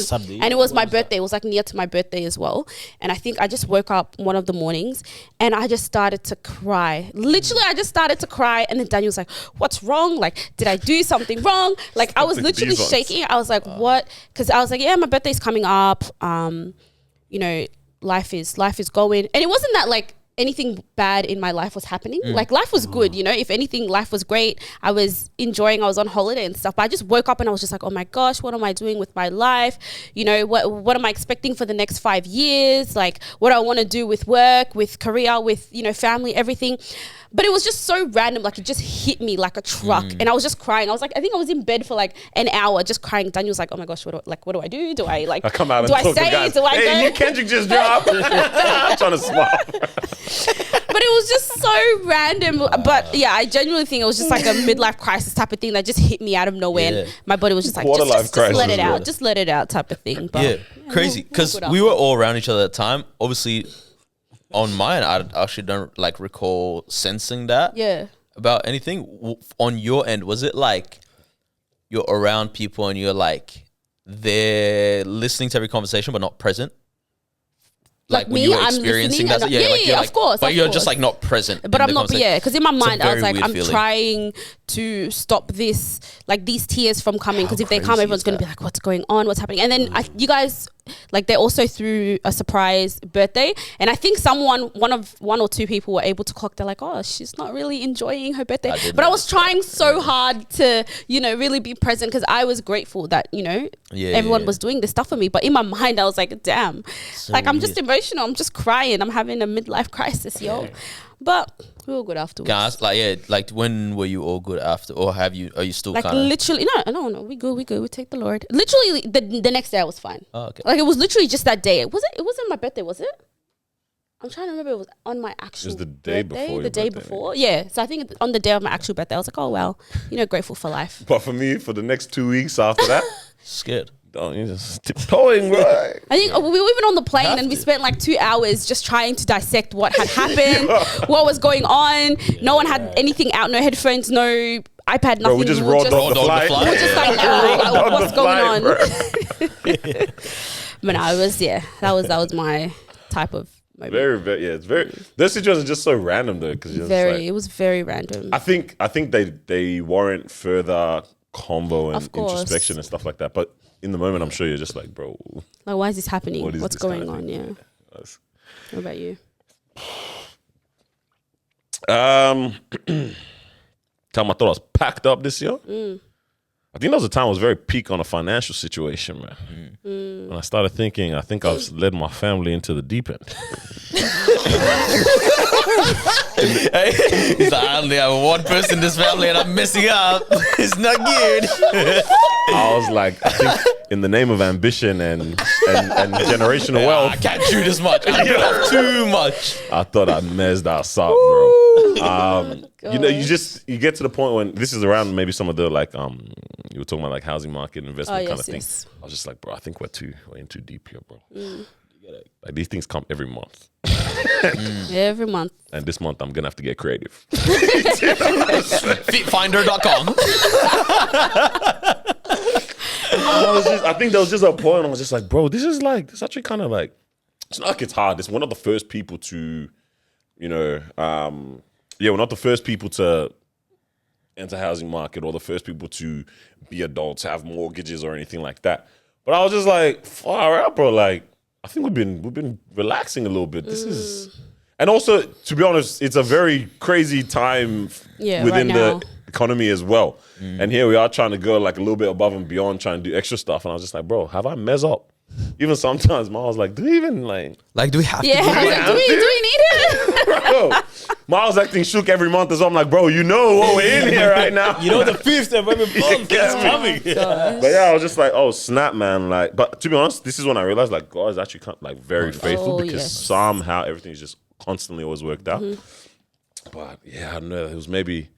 Sunday. And it was my birthday. It was like near to my birthday as well. And I think I just woke up one of the mornings and I just started to cry. Literally, I just started to cry. And then Daniel was like, what's wrong? Like, did I do something wrong? Like, I was Something literally these ones. shaking. I was like, what? Because I was like, yeah, my birthday's coming up. You know, life is going. And it wasn't that like anything bad in my life was happening. Like life was good, you know. If anything, life was great. I was enjoying. I was on holiday and stuff. But I just woke up and I was just like, oh my gosh, what am I doing with my life? You know, what am I expecting for the next 5 years? Like, what do I want to do with work, with career, with family, everything. But it was just so random. Like it just hit me like a truck, and I was just crying. I was like, I think I was in bed for like an hour just crying. Daniel was like, oh my gosh, what do I do? Do I like? I come out and do I talk to say? guys. Do I Hey, go? new Kendrick just dropped. I'm trying to smile. But it was just so random. But yeah, I genuinely think it was just like a midlife crisis type of thing that just hit me out of nowhere. Yeah. And my body was just like, Quarter life just let crisis, it out. bro. Just let it out type of thing. But Yeah, crazy. Because we were all around each other at the time. Obviously, on mine, I actually don't like recall sensing that yeah. about anything. On your end, was it like you're around people and you're like they're listening to every conversation but not present? Like when me, you were I'm experiencing listening that, and- yeah, yeah, like yeah, you're of like, course, but of you're course. just like not present. But in I'm the not, conversation. yeah, because in my mind, I was very like, weird I'm feeling. trying to stop this, like these tears from coming. Because if they come, crazy everyone's is going to be like, what's going on? What's happening? And then you guys, like, they also threw a surprise birthday. And I think one or two people were able to clock. They're like, oh, she's not really enjoying her birthday. But I was trying so hard to, really be present because I was grateful that, everyone was doing this stuff for me. But in my mind, I was like, damn, like, I'm just emotional. I'm just crying. I'm having a midlife crisis, yo. But we were good afterwards. Can I ask, like when were you all good after, or are you still Like kind of? literally, no, we good. We take the Lord. Literally, the next day I was fine. Oh, okay. Like it was literally just that day. It wasn't my birthday, was it? I'm trying to remember. It was on my actual. the day birthday, before The your day birthday, before, yeah. So I think on the day of my actual birthday, I was like, oh well, grateful for life. But for me, for the next 2 weeks after that, Scared. don't you just tiptoeing, bro? I think we were even on the plane Have and we to. spent like 2 hours just trying to dissect what had happened, what was going on. No one had anything out, no headphones, no iPad, nothing. Bro, we just were rolled off the Rolled off the flight. flight. We're just like, Rolled off what's the going flight, on? bro. But no, it was that was my type of moment. Very, it's very. Those situations are just so random though, because It was very random. I think they warrant further convo and Of course. introspection and stuff like that. But in the moment, I'm sure you're just like, bro, Like, why is this happening? what is What's this going kind of on? thing? Yeah. That's- What about you? Time I thought I was packed up this year. I think that was a time I was very peak on a financial situation, man. When I started thinking, I think I've led my family into the deep end. He's like, I only have one person in this family and I'm messing up. It's not good. I was like, I think in the name of ambition and generational I wealth, can't chew this much. I bit off too much. I thought I messed us up, bro. You get to the point when this is around maybe some of the you were talking about like housing market investment kind of thing. yes. I was just like, bro, I think we're in too deep here, bro. Like these things come every month, Every month. and this month I'm gonna have to get creative. Fitfinder.com. I think there was just a point I was just like, bro, this actually kind of like, it's not like it's hard. It's one of the first people to, we're not the first people to enter housing market or the first people to be adults, have mortgages or anything like that. But I was just like, far out, bro. Like, I think we've been relaxing a little bit. This is, and also, to be honest, it's a very crazy time within the economy as well. And here we are trying to go like a little bit above and beyond, trying to do extra stuff. And I was just like, bro, have I mess up? Even sometimes, Ma was like, do we even like do we have to? Yeah, do we need it? bro? Ma was acting shook every month as well. I'm like, bro, you know what we're in here right now. You know the 5th of every month is coming. But yeah, I was just like, oh snap, man. Like, but to be honest, this is when I realized like God is actually like very faithful because somehow everything is just constantly always worked out. But yeah, I don't know. It was maybe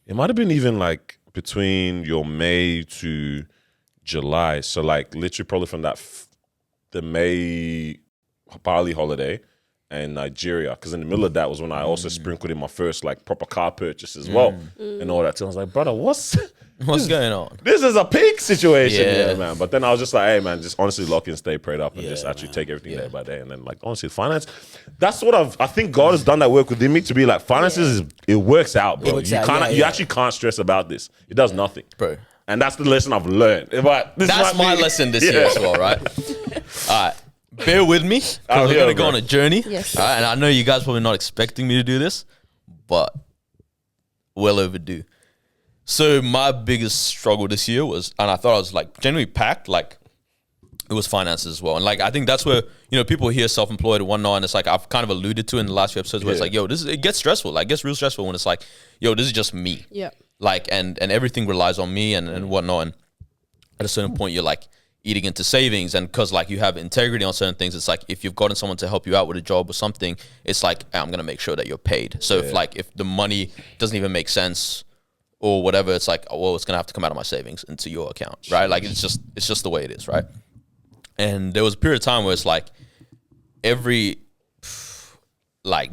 it might have been even like between your May to July. So like literally probably from that the May Bali holiday and Nigeria, because in the middle of that was when I also sprinkled in my first like proper car purchase as well and all that. So I was like, brother, what's going on? This is a peak situation here, man. But then I was just like, hey, man, just honestly lock in, stay prayed up, and just actually take everything day by day. And then, like, honestly, finance, that's what I think God has done that work within me to be like, finances, it works out, bro. You actually can't stress about this. It does nothing. Bro. And that's the lesson I've learned. But that's my lesson this year as well, right? All right. Bear with me, because we're going to go on a journey. Yes. All right? And I know you guys probably not expecting me to do this, but well overdue. So my biggest struggle this year was, and I thought I was like genuinely packed, like it was finances as well. And like, I think that's where, you know, people hear self-employed and whatnot, and it's like, I've kind of alluded to in the last few episodes where it's like, yo, it gets stressful. Like, it gets real stressful when it's like, yo, this is just me. Yeah. Like, and everything relies on me and whatnot. And at a certain point, you're like eating into savings. And because like you have integrity on certain things, it's like, if you've gotten someone to help you out with a job or something, it's like, I'm going to make sure that you're paid. So if the money doesn't even make sense, or whatever, it's like, oh, well, it's gonna have to come out of my savings into your account, right? Like it's just the way it is, right? And there was a period of time where it's like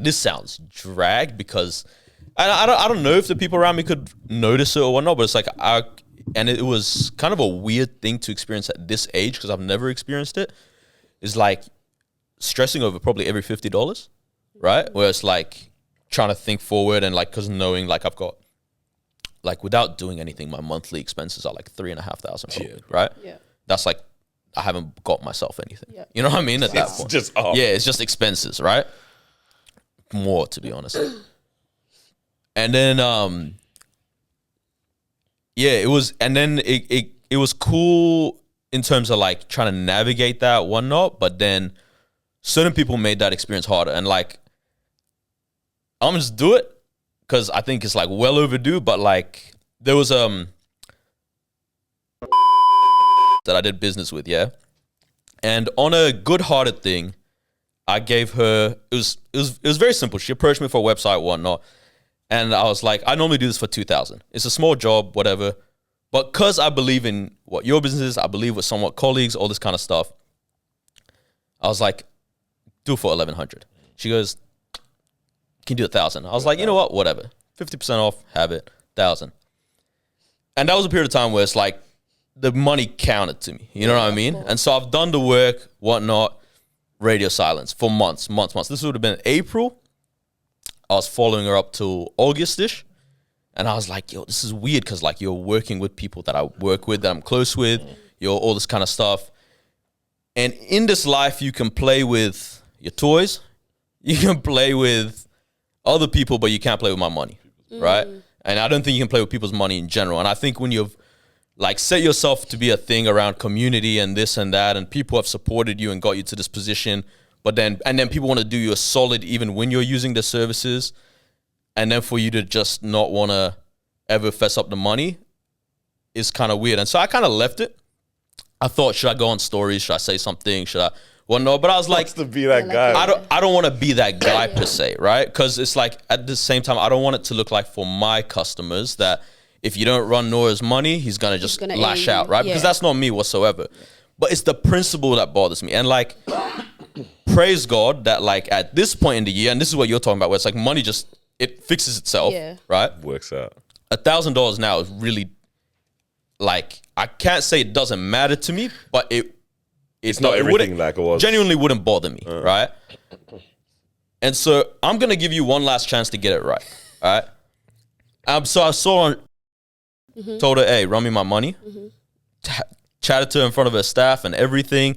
this sounds drag because I don't know if the people around me could notice it or whatnot, but it's like and it was kind of a weird thing to experience at this age because I've never experienced it. Is like stressing over probably every $50, right? Where it's like trying to think forward and like because knowing like I've got. Like without doing anything, my monthly expenses are like $3,500, right? Yeah. That's like, I haven't got myself anything. Yeah. You know what I mean? At that point. It's just expenses, right? More, to be honest. And then, it was cool in terms of like trying to navigate that whatnot, but then certain people made that experience harder. And like, I'm just do it. Because I think it's like well overdue, but like there was that I did business with, and on a good-hearted thing, I gave her it was very simple. She approached me for a website, whatnot, and I was like, I normally do this for $2,000. It's a small job, whatever, but because I believe in what your business is, I believe with somewhat colleagues, all this kind of stuff. I was like, do it for $1,100. She goes, can you do 1,000? I was like, you know what? Whatever. 50% off, have it. 1,000. And that was a period of time where it's like the money counted to me. You know what I mean? And so I've done the work, whatnot, radio silence for months. This would have been April. I was following her up till August-ish. And I was like, yo, this is weird because like you're working with people that I work with, that I'm close with, you're all this kind of stuff. And in this life, you can play with your toys. You can play with other people, but you can't play with my money, right? And I don't think you can play with people's money in general. And I think when you've like set yourself to be a thing around community and this and that, and people have supported you and got you to this position, but then people want to do you a solid even when you're using their services, and then for you to just not want to ever fess up the money is kind of weird. And so I kind of left it. I thought, should I go on stories? Should I say something? Should I? Well, no, but I was like, to be that guy. I don't want to be that guy per se, right? Because it's like at the same time, I don't want it to look like for my customers that if you don't run Noor's money, he's gonna just lash out, right? Because that's not me whatsoever. But it's the principle that bothers me. And like, praise God that like at this point in the year, and this is what you're talking about, where it's like money just it fixes itself, right? Works out. $1,000 now is really like I can't say it doesn't matter to me, but it's not everything like it was. Genuinely wouldn't bother me, right? And so I'm going to give you one last chance to get it right, all right? So I saw told her, hey, run me my money. Chatted to her in front of her staff and everything.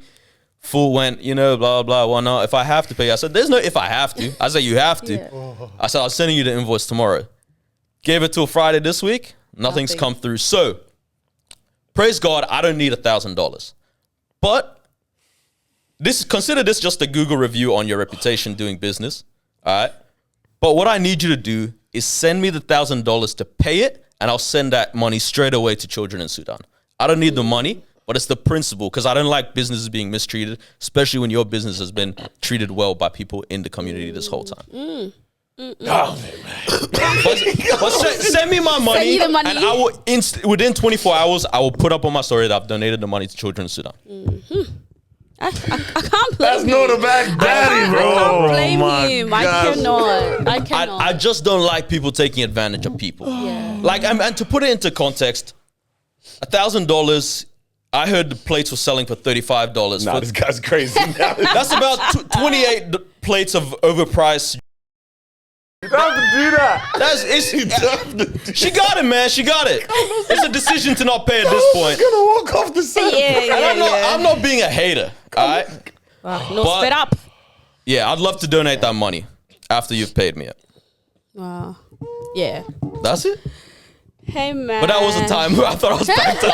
Full went, blah, blah, whatnot. If I have to pay, I said, there's no if I have to. I said, you have to. Yeah. I said, I'm sending you the invoice tomorrow. Gave it till Friday this week. Nothing's come through. So, praise God, I don't need $1,000. But consider this just a Google review on your reputation doing business. All right. But what I need you to do is send me the $1,000 to pay it, and I'll send that money straight away to children in Sudan. I don't need the money, but it's the principle, because I don't like businesses being mistreated, especially when your business has been treated well by people in the community this whole time. Oh, man. But send me my money, Send you the money. and I will within 24 hours, I will put up on my story that I've donated the money to children in Sudan. I can't blame That's him. not a bad daddy, bro. I can't blame my him. God. I cannot. I just don't like people taking advantage of people. Yeah. Like, and to put it into context, $1,000, I heard the plates were selling for $35. Nah, this guy's crazy. That's about 28 plates of overpriced. You don't have to do that. She got it, man. She got it. It's a decision to not pay at this point. Gonna walk off the set. And I'm not being a hater. All right. No, But- fed up. Yeah, I'd love to donate that money after you've paid me it. Wow. Yeah. That's it. Hey, man. But that was a time where I thought I was packed up.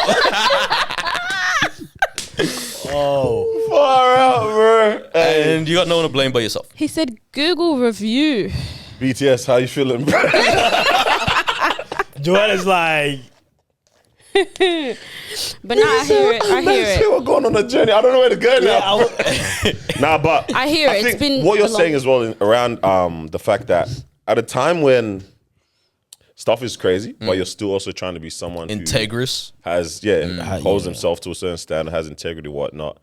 Oh, Far out, bro. Hey. And you got no one to blame but yourself. He said Google review. BTS, how you feeling, bro? Joanna's like, But now I hear it. I hear it. We're going on a journey. I don't know where to go now. Nah, but I hear it. It's think been what you're a long- saying as well around the fact that at a time when stuff is crazy, but you're still also trying to be someone who Integrous. has holds himself to a certain standard, has integrity, whatnot,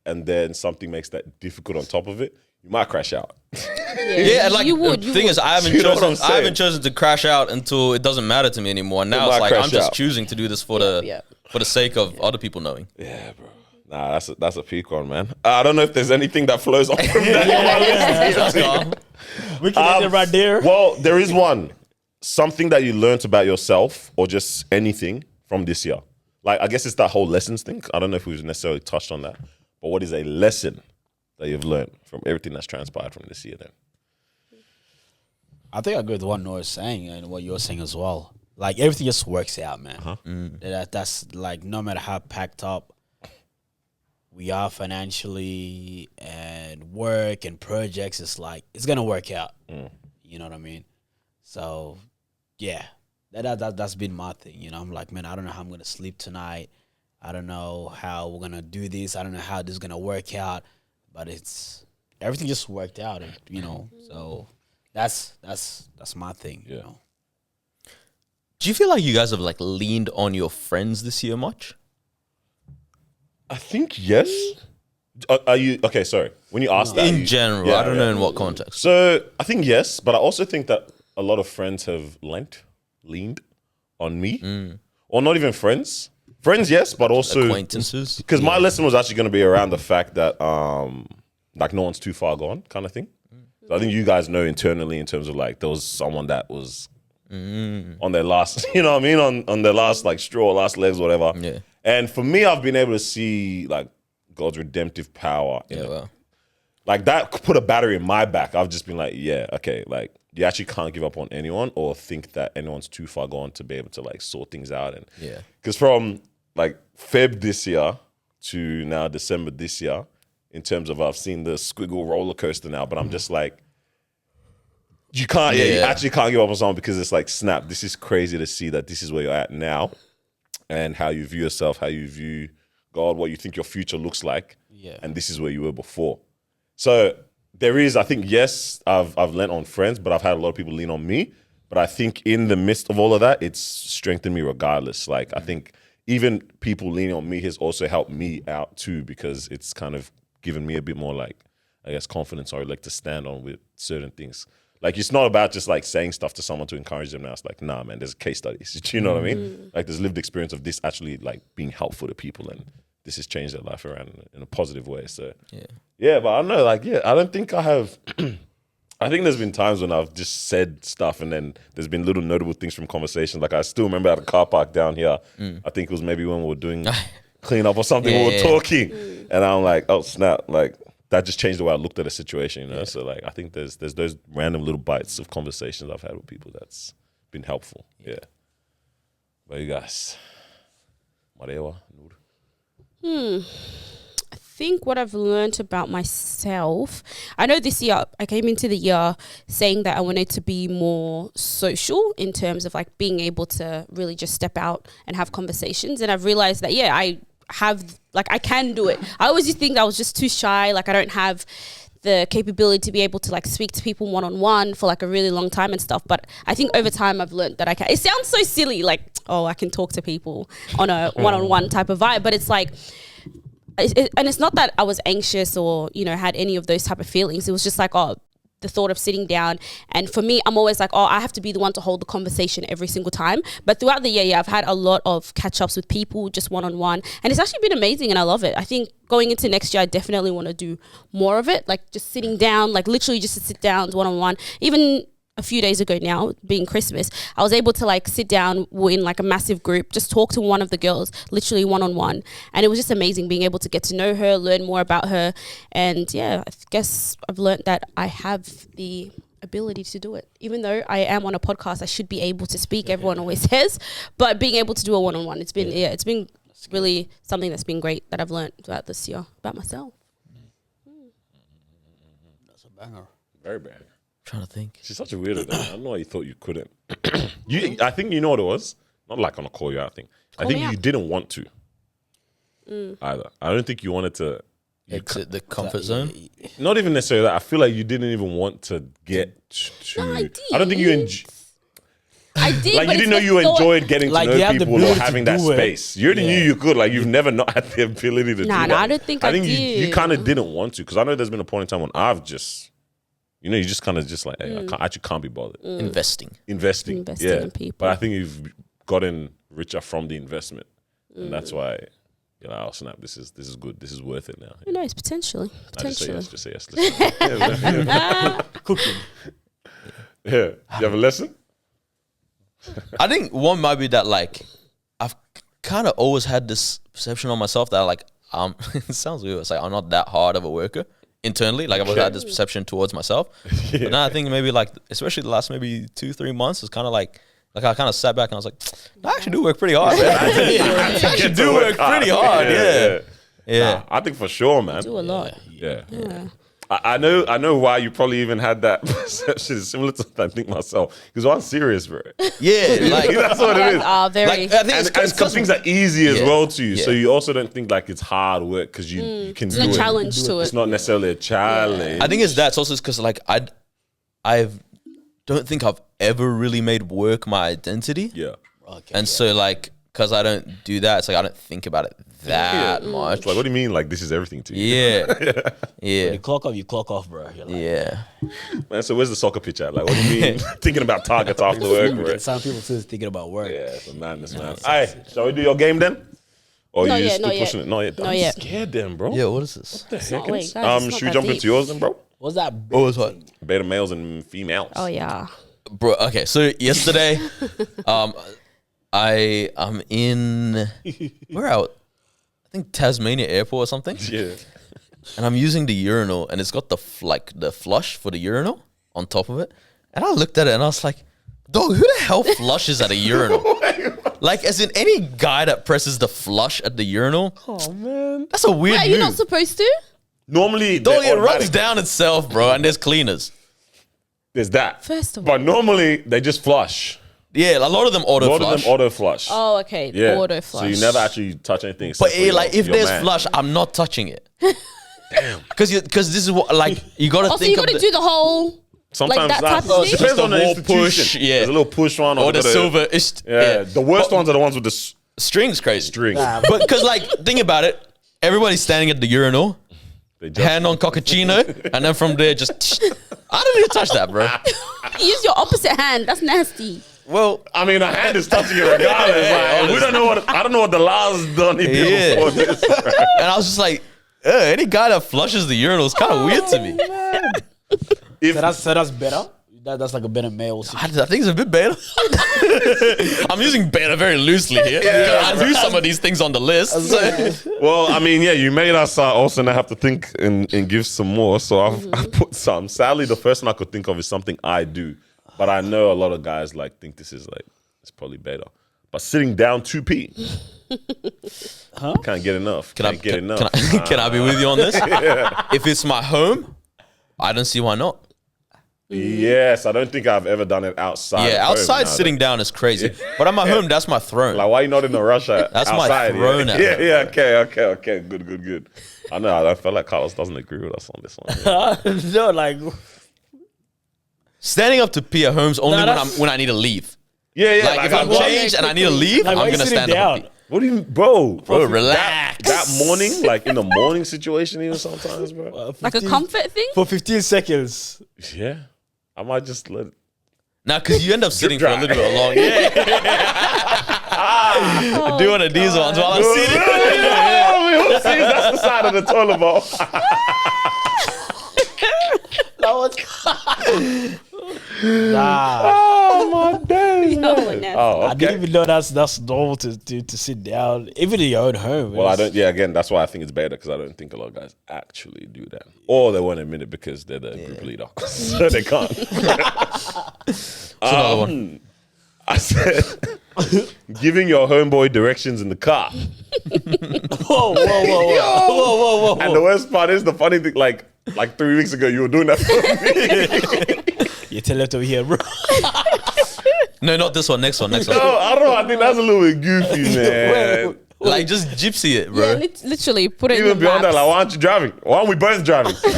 and then something makes that difficult on top of it, you might crash out. Yeah, and like You would, the you thing would. is, I You know what I'm I haven't saying? chosen to crash out until it doesn't matter to me anymore. And now might it's like I'm crash just out. choosing to do this for yeah. the sake of other people knowing. Yeah, bro. Nah, that's a peak one, man. I don't know if there's anything that flows on from that. we can end it right there. Well, there is one. Something that you learned about yourself or just anything from this year. Like, I guess it's that whole lessons thing. I don't know if we've necessarily touched on that. But what is a lesson that you've learned from everything that's transpired from this year then? I think I agree with what Noor is saying and what you're saying as well. Like, everything just works out, man. That's like, no matter how packed up we are financially and work and projects, it's like, it's going to work out. You know what I mean? So, yeah, that's been my thing. You know, I'm like, man, I don't know how I'm going to sleep tonight. I don't know how we're going to do this. I don't know how this is going to work out. But everything just worked out, and, you know, so that's my thing, you know. Do you feel like you guys have like leaned on your friends this year much? I think yes. Are you okay? Sorry, when you ask that, In general, yeah, I don't yeah. know in what context. So I think yes, but I also think that a lot of friends have leaned on me, or not even friends. Friends, yes, but also Acquaintances. because my lesson was actually going to be around the fact that like no one's too far gone, kind of thing. So I think you guys know internally in terms of like there was someone that was on their last, you know what I mean, on their last like straw, last legs, whatever. Yeah. And for me, I've been able to see like God's redemptive power. In it. Well. Like that put a battery in my back. I've just been like, yeah, okay, like you actually can't give up on anyone or think that anyone's too far gone to be able to like sort things out. And Yeah. because from like Feb this year to now December this year, in terms of I've seen the squiggle roller coaster now, but I'm just like, you can't, you actually can't give up on someone because it's like, snap, this is crazy to see that this is where you're at now and how you view yourself, how you view God, what you think your future looks like. Yeah. And this is where you were before. So there is, I think, yes, I've lent on friends, but I've had a lot of people lean on me. But I think in the midst of all of that, it's strengthened me regardless. Like, I think even people leaning on me has also helped me out too, because it's kind of given me a bit more like, I guess, confidence or like to stand on with certain things. Like, it's not about just like saying stuff to someone to encourage them now. It's like, nah, man, there's case studies. You know what I mean? Like, there's lived experience of this actually like being helpful to people, and this has changed their life around in a positive way. So, yeah, but I don't know, like, yeah, I don't think I have, I I think there's been times when I've just said stuff and then there's been little notable things from conversations. Like I still remember at a car park down here, I think it was maybe when we were doing cleanup or something, we were talking. And I'm like, oh snap, like that just changed the way I looked at a situation, you know? So like, I think there's those random little bites of conversations I've had with people that's been helpful. Yeah. But you guys, Marwa, Noor. I think what I've learned about myself, I know this year I came into the year saying that I wanted to be more social in terms of like being able to really just step out and have conversations. And I've realized that, yeah, I can do it. I always used to think I was just too shy. Like I don't have the capability to be able to like speak to people one-on-one for like a really long time and stuff. But I think over time I've learned that I can. It sounds so silly, like, oh, I can talk to people on a one-on-one type of vibe. But it's like, and it's not that I was anxious or, you know, had any of those type of feelings. It was just like, oh, the thought of sitting down. And for me, I'm always like, oh, I have to be the one to hold the conversation every single time. But throughout the year, yeah, I've had a lot of catch-ups with people, just one-on-one. And it's actually been amazing and I love it. I think going into next year, I definitely want to do more of it. Like just sitting down, like literally just to sit down one-on-one. Even a few days ago now, being Christmas, I was able to like sit down in like a massive group, just talk to one of the girls, literally one-on-one. And it was just amazing being able to get to know her, learn more about her. And yeah, I guess I've learned that I have the ability to do it. Even though I am on a podcast, I should be able to speak, everyone always says, but being able to do a one-on-one, it's been, it's been really something that's been great that I've learned throughout this year about myself. That's a banger. Very bad. Trying to think. She's such a weirdo though. I don't know why you thought you couldn't. I think you know what it was? Not like on a call you out thing. I think you didn't want to either. I don't think you wanted to. Exit the comfort zone. Not even necessarily that. I feel like you didn't even want to get to. No, I did. I don't think you enjoyed. I did, Like but you didn't it's know the you thought- enjoyed getting Like, to you know have the people or ability having to that do it. space. You already knew you could. Like you've never not had the ability to do that. I don't think I think you did. kind of didn't want to because I know there's been a point in time when I've just, you know, you just kind of just like, hey, I actually can't be bothered. Investing. Investing Investing in people. But I think you've gotten richer from the investment, and that's why you're like, oh snap, this is good, this is worth it now. Who knows? Potentially. I just say Potentially. yes, just say yes. Listen. Cooking. Yeah, you have a lesson. I think one might be that like I've kind of always had this perception on myself that like it sounds weird. It's like I'm not that hard of a worker internally. Like I've always had this perception towards myself. But now I think maybe like especially the last maybe 2-3 months it's kind of like I kind of sat back and I was like, I actually do work pretty hard, man. I actually do work pretty hard. Yeah. Nah, I think for sure, man. Do a lot. Yeah. Yeah. I know why you probably even had that perception. It's similar to what I think myself. Because I'm serious, bro. Yeah, like That's what it is. Are very. like I think And it's because things are easy as Yeah. well to you. Yeah. So you also don't think like it's hard work because you can There's do no it. challenge to It's it. not necessarily a challenge. I think it's that. It's also because like I don't think I've ever really made work my identity. Yeah. Okay. And so like because I don't do that, it's like I don't think about it that much. It's like, what do you mean? Like, this is everything to you? Yeah. Yeah. You clock off, you clock off, bro. You're like, Yeah. Man, so where's the soccer pitch at? Like, what do you mean? Thinking about targets after work, bro? And some people still thinking about work. Yeah, it's a madness, man. All right, shall we do your game then? Or Not you yet, still not yet. pushing it? Not yet. Not I'm yet. scared then, bro. Yeah, what is this? What the heck? not- wait, is- guys, it's not should we that jump deep. into yours then, bro? What's that? What was what? Beta males and females. Oh yeah. Bro, okay, so yesterday, I'm in where out? I think Tasmania Airport or something. Yeah. And I'm using the urinal, and it's got the the flush for the urinal on top of it. And I looked at it, and I was like, "Dog, who the hell flushes at a urinal? Like, as in any guy that presses the flush at the urinal? Oh, man. That's a weird Are you move. not supposed to? Normally, Dog, they're it runs automatic. down itself, bro, and there's cleaners. There's that. First of all. But normally, they just flush. Yeah, a lot of them A auto lot flush. of them auto flush. Oh, okay. Yeah. Auto flush. So you never actually touch anything. But except for like, if your there's man. flush, I'm not touching it. Damn. Because this is what like you got to Oh, so think you of got to the, do the whole. Sometimes that that's, type of it thing? depends on the wall institution. push, yeah. There's a little push one or the there's a- silver. Yeah. The worst ones are the ones with the String's crazy. string. But because like think about it, everybody's standing at the urinal, They just- hand on cockachino, and then from there just I don't need to touch that, bro. Use your opposite hand. That's nasty. Well, I mean, a hand is touching it regardless. Like, we don't know what. I don't know what the law's done in here Yeah. before this. and I was just like, any guy that flushes the urinal is kind of weird to me. So that's better. That's like a better male. I think it's a bit better. I'm using better very loosely here. I do some of these things on the list. Well, I mean, yeah, you made us also now have to think and give some more. So I've put some. Sadly, the first one I could think of is something I do, but I know a lot of guys like think this is like it's probably better. But sitting down 2p, can't get enough. Can I be with you on this? If it's my home, I don't see why not. Yes, I don't think I've ever done it outside. Yeah, outside sitting down is crazy. But at my home, that's my throne. Like, why are you not in a rush at That's outside? my throne. Yeah, okay. Good. I know, I feel like Carlos doesn't agree with us on this one. Yeah. No, like Standing up to pee at home's only when I need to leave. Yeah. Like if I'm changed and I need to leave, I'm gonna stand up and pee. What do you, bro, relax. That morning, like in the morning situation, even sometimes, bro. Like a comfort thing? for 15 seconds. Yeah, I might just let it. Nah, because you end up sitting for a dry. little bit long. Yeah. Do one of these ones while I'm sitting. That's the side of the toilet bowl. Nah. Oh my days, No, man. no. Oh, okay. I didn't even know that's normal to sit down, even in your own home. Well, I don't. Yeah, again, that's why I think it's better because I don't think a lot of guys actually do that, or they won't admit it because they're the group leader, so they can't. Another one. I said, giving your homeboy directions in the car. Whoa. And the worst part is the funny thing, like 3 weeks ago, you were doing that for me. You tell it over here, bro. No, not this one. Next one. No, I don't know. I think that's a little bit goofy, man. Like just gypsy it, bro. Yeah, literally put it in Even the beyond that, maps. like, why aren't you driving? Why aren't we both driving? We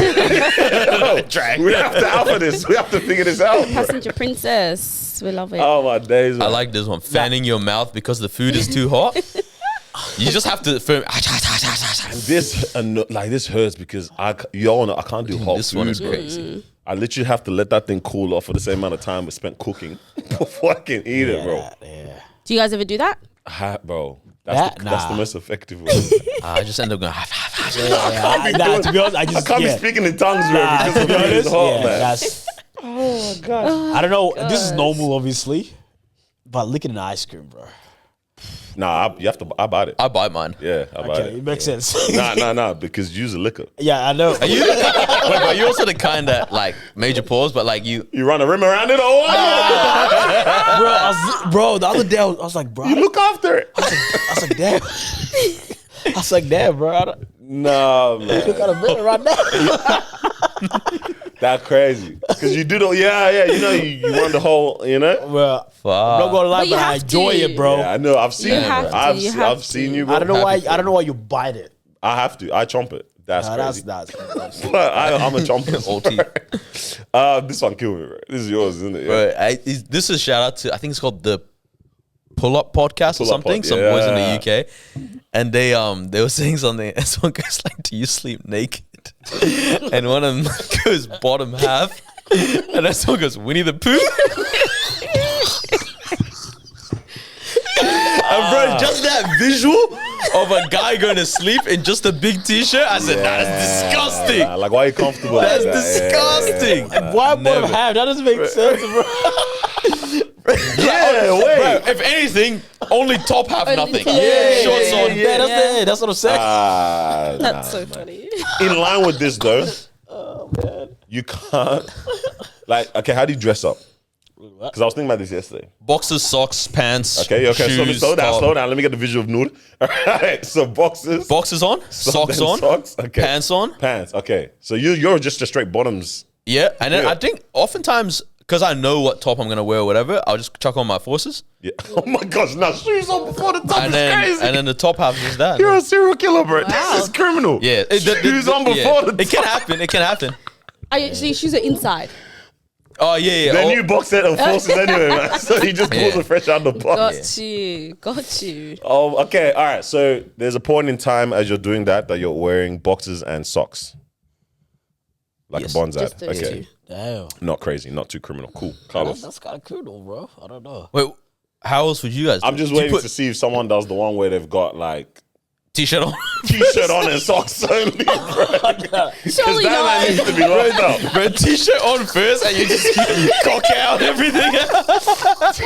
have to alpha this. We have to figure this out, bro. Passenger princess. We love it. Oh my days, I man. like this one. Fanning your mouth because the food is too hot. You just have to firm. This hurts because I can't do hot This food. one is bro. crazy. I literally have to let that thing cool off for the same amount of time we spent cooking before I can eat it, bro. Yeah. Do you guys ever do that? Bro, that's the Nah. most effective way. I just end up going. To be honest, I I just can't be speaking in tongues, bro, because the food is hot, man. that's. Oh my god! I don't know. This is normal, obviously, but licking an ice cream, bro. Nah, I bought it. I buy mine. Yeah, I bought Okay, it. it makes sense. Nah, because you use a liquor. Yeah, I know. Are you? Wait, but you're also the kind that like major pause, but like you. You run a rim around it or what? Bro, the other day I was like, bro, You look after it. I was like, damn. I was like, damn, bro. I don't No, man. got a minute right now. That's crazy. Because you do you know, you run the whole, you know? Well, I'm not gonna lie, But you but I have enjoy to. it, bro. Yeah, I know. I've seen You it. have Bro. to, I've you have I've seen to. you, bro. I don't know why you bite it. I have to. I chomp it. That's crazy. That's I'm a chomper. OT. This one killed me, bro. This is yours, isn't it? Yeah. Bro, this is a shout out to, I think it's called the Pull Up Podcast or Pull Up something. Pod, Some boys in the yeah. UK, and they were saying something. And someone goes like, "Do you sleep naked?" And one of them goes bottom half, and then someone goes, "Winnie the Pooh." And bro, just that visual of a guy going to sleep in just a big t-shirt, I said, that is disgusting. Nah, like, why are you comfortable? That's like that? disgusting. Why Never. bottom half? That doesn't make sense, bro. Yeah, wait. Bro, if anything, only top half, nothing. Yeah, Shorts on. That's what I'm saying. That's so funny. In line with this, though, you can't. Like, okay, how do you dress up? Because I was thinking about this yesterday. Boxers, socks, pants. Okay. shoes, Slow top. down. Let me get the visual of Noor. All right, so boxes. Boxers on, socks then on, socks, okay. pants on. Pants. Okay, so you're just a straight bottoms. Yeah, and then Yeah. I think oftentimes, because I know what top I'm going to wear or whatever, I'll just chuck on my forces. Yeah. Oh my gosh! Now shoes on before the top And is then, crazy. and then the top half is that. You're a serial killer, bro. Wow. This is criminal. Yeah. Shoes on before the top. It can happen. It can happen. So your shoes are inside. Oh, yeah. Then Oh, you box set of forces anyway, man. So he just pulls Yeah. it fresh out of the box. Got you. Oh, okay. All right. So there's a point in time as you're doing that you're wearing boxes and socks. Like Yes. a bonsai. Just those Okay. two. Damn. Not crazy, not too criminal. Cool. Carlos. That's kind of cool, though, bro. I don't know. Wait, how else would you guys do? I'm just Do you waiting put to see if someone does the one where they've got like T-shirt on. T-shirt on and socks only, bro. Surely That man not. needs to be locked up. Bro, T-shirt on first and you just cock out everything.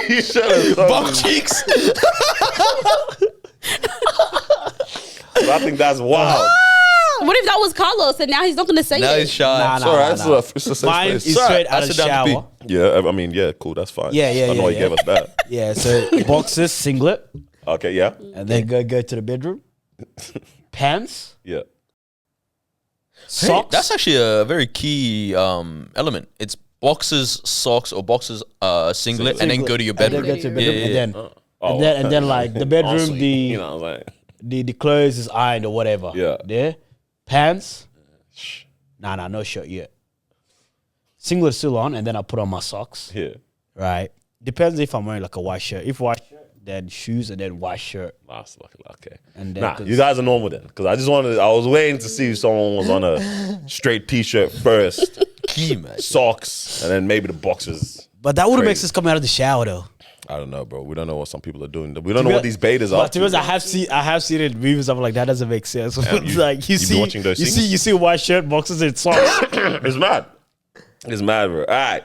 T-shirt and Buck socks. cheeks. I think that's wild. What if that was Carlos and now he's not going to say Now it? he's shy. Nah, It's all right. It's a safe Mine space. is Sorry, straight I out of the sit down to shower. Yeah, I mean, yeah, cool. That's fine. Yeah, I know you yeah. gave us that. Yeah, so boxers, singlet, Okay, yeah, and then go to the bedroom. Pants, yeah. Hey, socks. that's actually a very key element. It's boxers, socks, or boxers, singlet, and then go to your And bedroom. then go to the bedroom, Yeah. and then like the bedroom, Ensuite, you know what I'm saying? the clothes is ironed or whatever. Yeah. There. Pants. Nah, no shirt yet. Singlet still on, and then I put on my socks. Yeah. Right. Depends if I'm wearing like a white shirt. If white shirt, then shoes, and then white shirt. That's okay. And then Nah, 'cause- you guys are normal then. Because I was waiting to see if someone was on a straight T-shirt first, Key, man. socks, and then maybe the boxers. But that wouldn't make Crazy. sense coming out of the shower though. I don't know, bro. We don't know what some people are doing. We don't know what these betas are. But to be honest, I have seen it in movies. I'm like, that doesn't make sense. It's like you been see, watching those things? you see white shirt, boxers, and socks. It's mad. It's mad, bro. All right.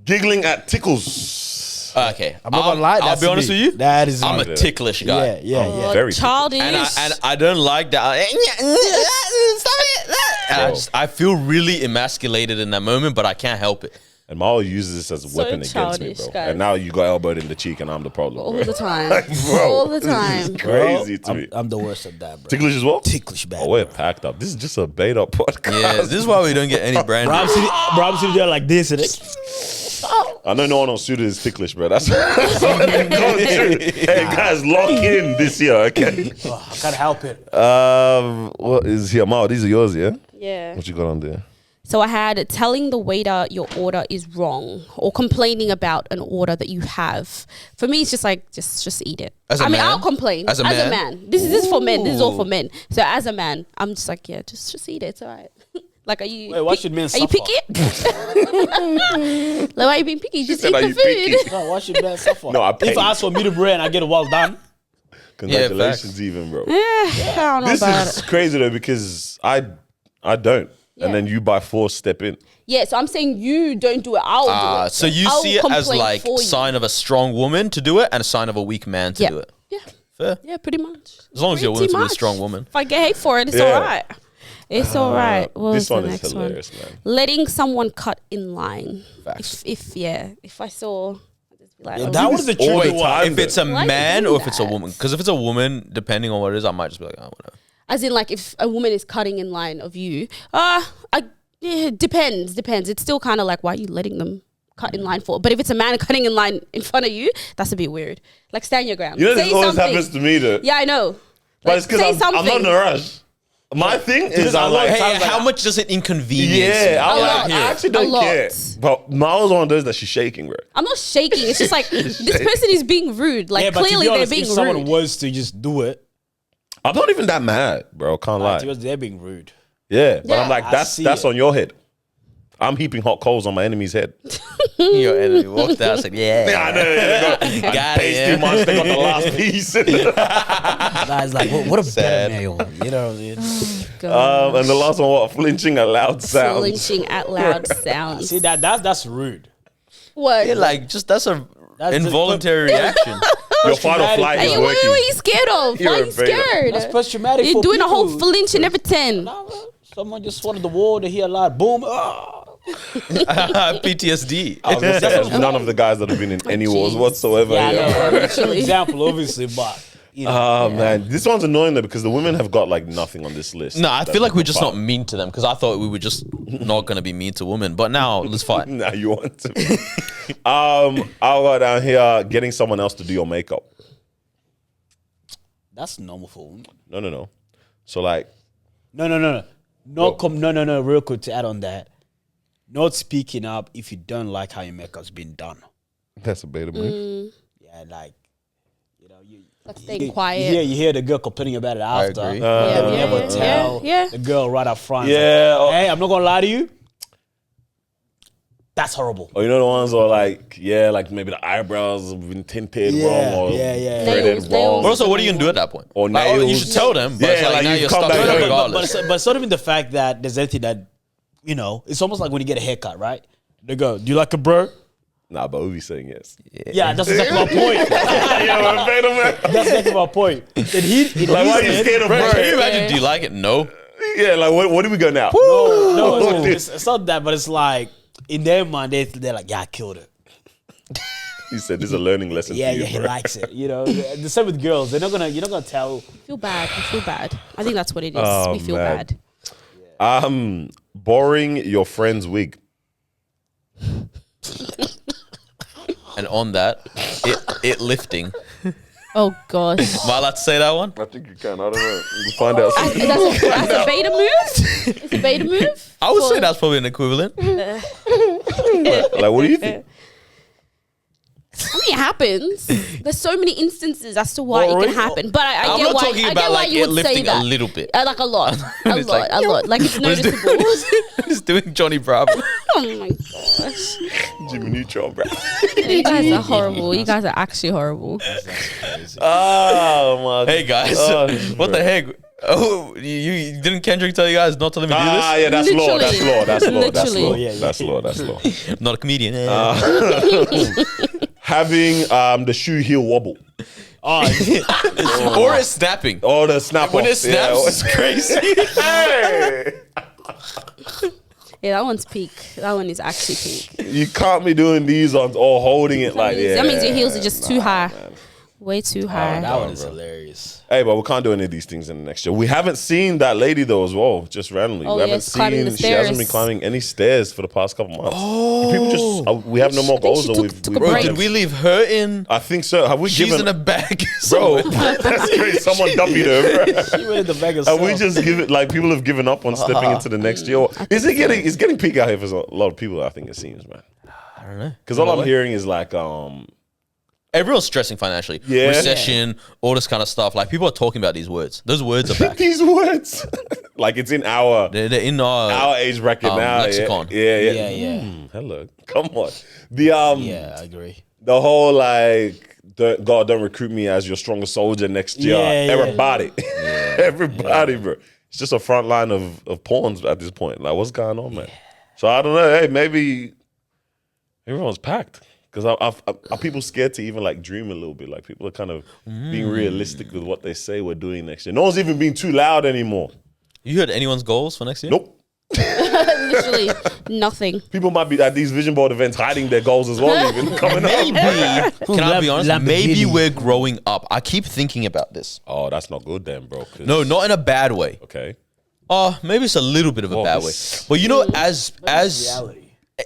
Giggling at tickles. Okay, I'm not gonna lie. I'll that's be honest me. with you. That is I'm me. a ticklish guy. Yeah. Very Childish. And I don't like that. Stop it. And I feel really emasculated in that moment, but I can't help it. And Marwa uses this as a So weapon against me, childish, bro. guys. And now you got elbowed in the cheek, and I'm the problem. all bro. the time. Bro, all the this time. is crazy to me. I'm the worst at that, bro. Ticklish as well? Ticklish bad. Oh, we're packed up. This is just a beta podcast. Yeah, this is why we don't get any brand. Bro, I'm sitting there like this, and I know no one on Suda is ticklish, bro. That's what they go through. Hey, guys, lock in this year, okay? I can't help it. What is here? Marwa, these are yours, yeah? Yeah. What you got on there? So I had telling the waiter your order is wrong or complaining about an order that you have. For me, it's just like, just eat it. As a I mean, man? I'll complain. As a man? This is for men. This is all for men. So as a man, I'm just like, yeah, just eat it. It's all right. Like, are you... Wait, why should men Are you suffer? picky? Like, why are you being picky? Just said, eat "Are the you picky?" food. No, why should men suffer? No, I paid. If I ask for medium rare and I get it well done, Congratulations, even, bro. I don't know This about is it. crazy, though, because I don't. Yeah. And then you by force step in. Yeah, so I'm saying you don't do it. I'll do it. So you I'll see it as complain like for you. sign of a strong woman to do it and a sign of a weak man to Yeah. do it. Yeah. Fair. Yeah, pretty much. As long as you're willing Pretty to be a much. strong woman. If I get hate for it, it's Yeah. all right. It's all right. What This was the one is next hilarious, one? man. Letting someone cut in line. Facts. If I saw, I'd just be like, Yeah, oh, that was the all tricky the one. time. If it's a Why are you man doing or if it's a that? woman. Because if it's a woman, depending on what it is, I might just be like, oh, whatever. as in like if a woman is cutting in line of you, it depends. It's still kind of like, why are you letting them cut in line for? But if it's a man cutting in line in front of you, that's a bit weird. Like, stand your ground. You know, Say this always something. happens to me, though. Yeah, I know. But Like, it's because say I'm not in something. a rush. My thing is, I'm like, Hey, how much does it inconvenience you? yeah, I'm A like, lot. I actually A don't lot. care. But Marwa's one of those that she's shaking, bro. I'm not shaking. It's just like this person is being rude. Like, Yeah, but clearly to be honest, they're being if someone rude. was to just do it, I'm not even that mad, bro. Can't lie. to be honest, they're being rude. Yeah, but Yeah. I'm like, I that's see that's it. on your head. I'm heaping hot coals on my enemy's head. Your enemy walked out and said, yeah. Yeah, I know. They got, Got it, paste yeah. too much. They got the last piece. Guys, like, what a Sad. better male. You know what I mean? And the last one, what? Flinching at loud sounds. Flinching at loud sounds. See, that's rude. What? Yeah, like, just that's a That's just- involuntary reaction. Your fight or flight Hey, is what working. are you scared of? You're Why are a you beta. scared? That's post-traumatic You're for doing a whole people. flinch and everything. Nah, bro. Someone just wanted the wall to hear a loud boom. PTSD. I was gonna say, there's none of the guys that have been in any wars jeez. whatsoever. Yeah, I here. know. Right? Literally. Example, obviously, but you know. Oh man, this one's annoying though because the women have got like nothing on this list. No, I that feel like they we're can just fight. not mean to them because I thought we were just not going to be mean to women. But now, let's fight. Nah, you want to. I'll go down here getting someone else to do your makeup. That's normal for women. No. So like, No. No. Real quick to add on that. Not speaking up if you don't like how your makeup's been done. that's a beta move. Yeah, like, you know, Like staying quiet. You hear the girl complaining about it after. agree. You Yeah, never yeah, tell yeah. the girl right up front. Yeah. Like, hey, I'm not gonna lie to you. That's horrible. Or you know the ones where like, yeah, like maybe the eyebrows have been tinted wrong or yeah. threaded Nails. wrong. But also, what are you gonna do at that point? Or Like, oh, you nails. should tell them. But Yeah, it's like, like now you you're come stuck back with it home. regardless. But it's not even the fact that there's anything that, you know, it's almost like when you get a haircut, right? They go, do you like a bro? Nah, but Ovi's saying yes. Yeah, that's exactly my point. Yeah, wait a minute. That's exactly my point. And Like, why are you scared of Bro, bro? can you imagine? Do you like it? No. Yeah, like what do we go now? No, it's not that, but it's like, in their mind, they're like, yeah, I killed it. He said this is a learning lesson Yeah, for you, he bro. likes it. You know, the same with girls. You're not gonna tell. Feel bad. I feel bad. I think that's what it is. Oh, we feel man. bad. Borrowing your friend's wig. And on that, it lifting. Oh gosh. Am I allowed to say that one? I think you can. I don't know. We'll find out. That's a beta move. It's a beta move. I would say that's probably an equivalent. Like, what do you think? I mean, it happens. There's so many instances as to why it can happen. But I I'm get not why. talking I about get why like you it would say lifting that. a little bit. Like a lot, It's like, a lot. Like it's noticeable. It's doing Johnny Bravo. Oh my gosh. Jimmy Neutron, bro. You guys are horrible. You guys are actually horrible. Oh my. Hey guys, what the heck? Oh, you didn't Kendrick tell you guys not to let me do this? Yeah, that's law. That's law. That's law. That's law. Literally. That's law. That's law. I'm not a comedian. Having the shoe heel wobble Or it's snapping. or the snap When off. it snaps, it's crazy. Hey, Yeah, that one's peak. That one is actually peak. you can't be doing these ones or holding it like That means your heels are just too high. man. Way too high. That one is hilarious. Hey, but we can't do any of these things in the next year. We haven't seen that lady though as well, just randomly. Oh, we haven't yes, climbing the seen. She hasn't been stairs. climbing any stairs for the past couple months. People just we have no more I think goals. she Or took a Bro, break. did we leave her in? I think so. Have we She's given in a bag. bro? That's crazy. Someone dumped her. Bro. She went in the bag of And we just give it like people have given up on stepping into the next year. Is it getting? It's getting peak out here for a lot of people. I think it seems, man. I don't know. Because all I'm hearing is like, Everyone's stressing financially. Yeah. Recession, all this kind of stuff. Like people are talking about these words. Those words are back. these words, like it's in our They're in our age bracket now. lexicon. Yeah. Hello, come on. The Yeah, I agree. the whole like, don't recruit me as your strongest soldier next year. Yeah. Everybody, everybody, bro. It's just a front line of pawns at this point. Like, what's going on, man? So I don't know. Hey, maybe everyone's packed. Because are people scared to even like dream a little bit? Like people are kind of being realistic with what they say we're doing next year. No one's even being too loud anymore. You heard anyone's goals for next year? Nope. Literally nothing. People might be at these vision board events hiding their goals as well, even coming Maybe. up. Can I be honest? Maybe Lamborghini. we're growing up. I keep thinking about this. Oh, that's not good then, bro. 'cause- No, not in a bad way. Okay. Oh, maybe it's a little bit of a Well, bad way. this- But you know, as Reality.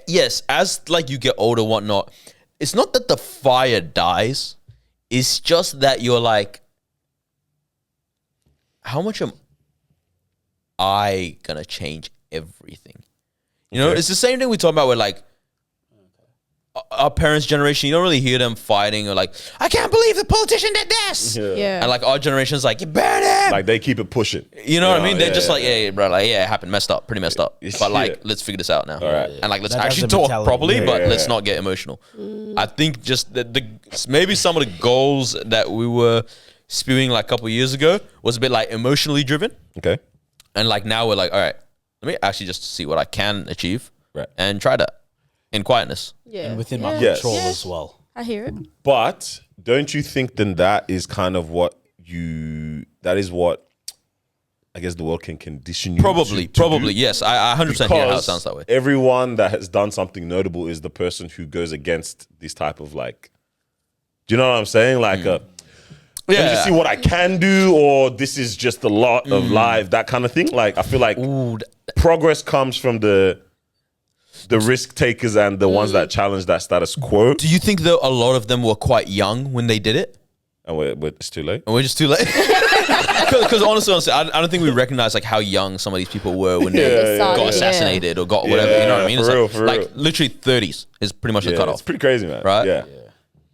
yes, as like you get older, whatnot, it's not that the fire dies. It's just that you're like, how much am I gonna change everything? You know, Okay. it's the same thing we talk about with like our parents' generation. You don't really hear them fighting or like, I can't believe the politician did this. Yeah. And like our generation's like, you burn him. Like they keep it pushing. You know what I mean? They're Yeah, just yeah, like, yeah, bro, like, yeah, it happened, messed up, pretty messed up. But like, Yeah. let's figure this out now. All right. And like, let's That's actually the talk mentality. properly, Yeah, but yeah, let's yeah. not get emotional. I think just the maybe some of the goals that we were spewing like a couple of years ago was a bit like emotionally driven. Okay. And like now we're like, all right, let me actually just see what I can achieve Right. and try that in quietness. Yeah. And within my Yes. control Yeah. as well. I hear it. But don't you think then that is kind of that is what I guess the world can condition you Probably, to do? probably, yes. I 100% hear how it Because sounds that way. everyone that has done something notable is the person who goes against this type of like, do you know what I'm saying? Like, let me just see what I can do, or this is just a lot of life, that kind of thing. Like, I feel like Ooh, progress comes from the risk takers and the ones that challenge that status quo. do you think though a lot of them were quite young when they did it? And it's too late. And we're just too late. Because honestly, I don't think we recognize like how young some of these people were when they Started, got assassinated or got whatever. You know what I mean? for It's real, like, for like real. literally 30s is pretty much the Yeah, cutoff. it's pretty crazy, man. Right? Yeah.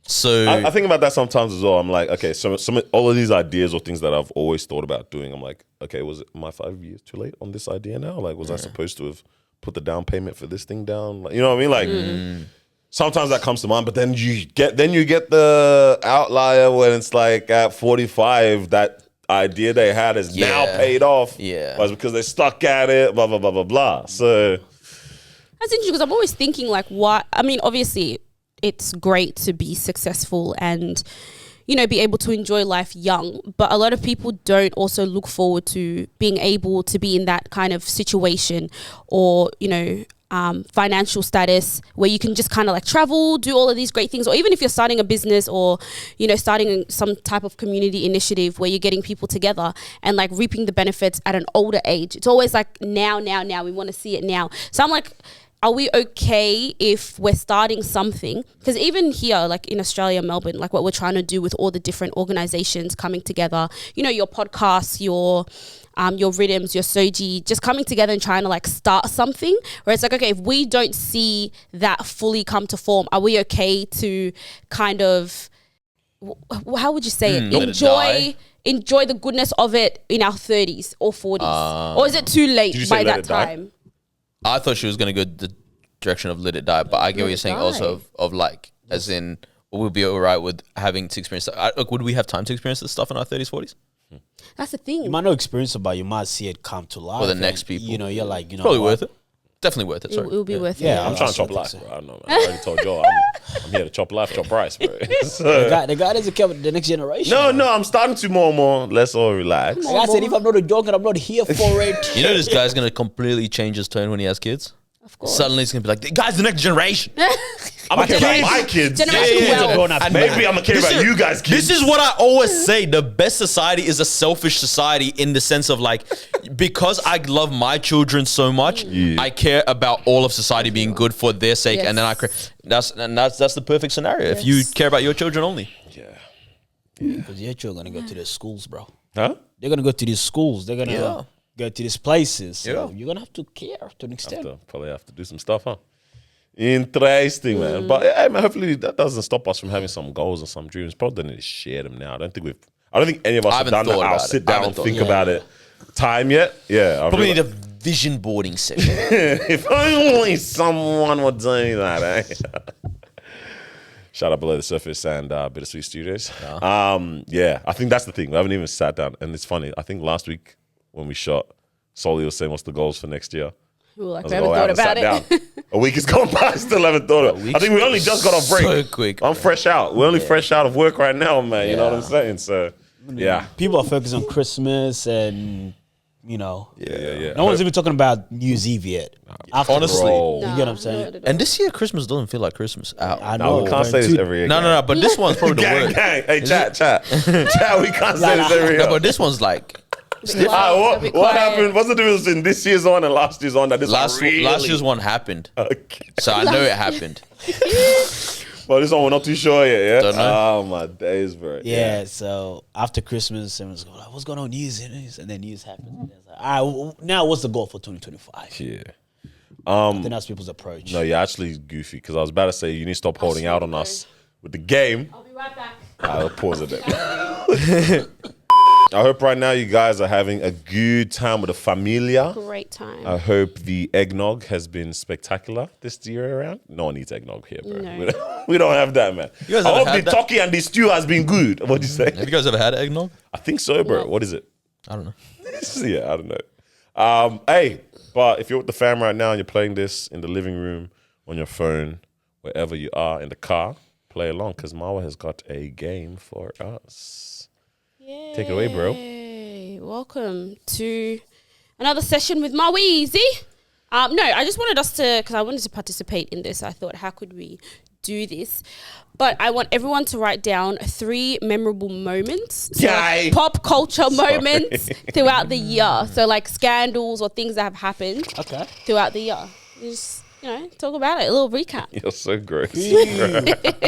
So I think about that sometimes as well. I'm like, okay, some all of these ideas or things that I've always thought about doing, I'm like, okay, am I 5 years too late on this idea now? Like, was I supposed to have put the down payment for this thing down. Like, you know what I mean? Like sometimes that comes to mind, but then you get the outlier when it's like at 45 that idea they had is now paid off. Yeah, but it's because they stuck at it. Blah blah blah blah blah. So that's interesting because I'm always thinking like, what? I mean, obviously, it's great to be successful and, you know, be able to enjoy life young. But a lot of people don't also look forward to being able to be in that kind of situation or, you know, financial status where you can just kind of like travel, do all of these great things. Or even if you're starting a business or, you know, starting some type of community initiative where you're getting people together and like reaping the benefits at an older age. It's always like now. We want to see it now. So I'm like, are we okay if we're starting something? Because even here, like in Australia, Melbourne, like what we're trying to do with all the different organizations coming together, you know, your podcasts, your rhythms, your soji, just coming together and trying to like start something where it's like, okay, if we don't see that fully come to form, are we okay to kind of, how would you say it? Enjoy the goodness of it in our 30s or 40s? Or is it too late by that time? I thought she was going to go the direction of let it die, but I get what you're saying also of like, as in, we'll be all right with having to experience that. Like, would we have time to experience this stuff in our 30s, 40s? That's the thing. You might not experience it, but you might see it come to life. For the next people. You know, you're like, you know. Probably worth it. Definitely worth it. It Sorry. will be worth it. Yeah, I'm trying to chop life, bro. I don't know, man. I already told y'all I'm here to chop life, chop price, bro. So, the guy doesn't care about the next generation. no, I'm starting to more and more. Let's all relax. Like I said, if I'm not a dog and I'm not here for it. You know this guy's going to completely change his tone when he has kids? Of course. Suddenly it's going to be like, guys, the next generation. I'm gonna care about my kids. Generational wealth. And maybe I'm gonna care about you guys' kids. This is what I always say. The best society is a selfish society in the sense of like, because I love my children so much, I care about all of society being good for their sake. Yes. And then that's the perfect scenario. If you care about your children only. Because your children are going to go to their schools, bro. Huh? They're going to go to these schools. They're going to go to these places. So you're going to have to care to an extent. Probably have to do some stuff, huh? Interesting, man. But yeah, man, hopefully that doesn't stop us from having some goals and some dreams. Probably need to share them now. I don't think any of us have done that. I'll sit down and think about it. Time yet? Yeah. Probably need a vision boarding session. If only someone would do that, eh? Shout out Below the Surface and Bittersweet Studios. Yeah, I think that's the thing. We haven't even sat down. And it's funny. I think last week when we shot, Solly was saying, what's the goals for next year? Like, we haven't thought about it. A week has gone by, still haven't thought of it. I think we only just got off break. So quick. I'm fresh out. We're only fresh out of work right now, man. You know what I'm saying? So, yeah. People are focused on Christmas and, you know. Yeah. No one's even talking about New Year's Eve yet. After Honestly. all, you get what I'm saying? And this year, Christmas doesn't feel like Christmas. I No, know. we can't say this every year. No, but this one's probably the Gang, worst. gang. Hey, chat. Chat, we can't say this every year. No, but this one's like... What happened? What's the difference in this year's one and last year's one? That is Last really... year's one happened. Okay. So I know it happened. Well, this one we're not too sure yet, yeah? Don't know. Oh, my days, bro. Yeah, so after Christmas, everyone's going like, what's going on New Year's? And then New Year's happened. And it's like, all right, now what's the goal for 2025? Yeah. I think that's people's approach. No, you're actually goofy because I was about to say you need to stop holding out on us with the game. I'll be right back. I'll pause it there. I hope right now you guys are having a good time with the familia. Great time. I hope the eggnog has been spectacular this year around. No one eats eggnog here, bro. No. We don't have that, man. You guys I ever hope had the that? turkey and the stew has been good. What'd you say? Have you guys ever had eggnog? I think so, bro. What is it? I don't know. Yeah, I don't know. Hey, but if you're with the fam right now and you're playing this in the living room, on your phone, wherever you are, in the car, play along because Marwa has got a game for us. Yay. Take it away, bro. Welcome to another session with Marweezy. No, I just wanted us to, because I wanted to participate in this. I thought, how could we do this? But I want everyone to write down 3 memorable moments. So Yay. pop culture moments throughout the year. So like scandals or things that have happened throughout the year. Just, talk about it. A little recap. You're so gross.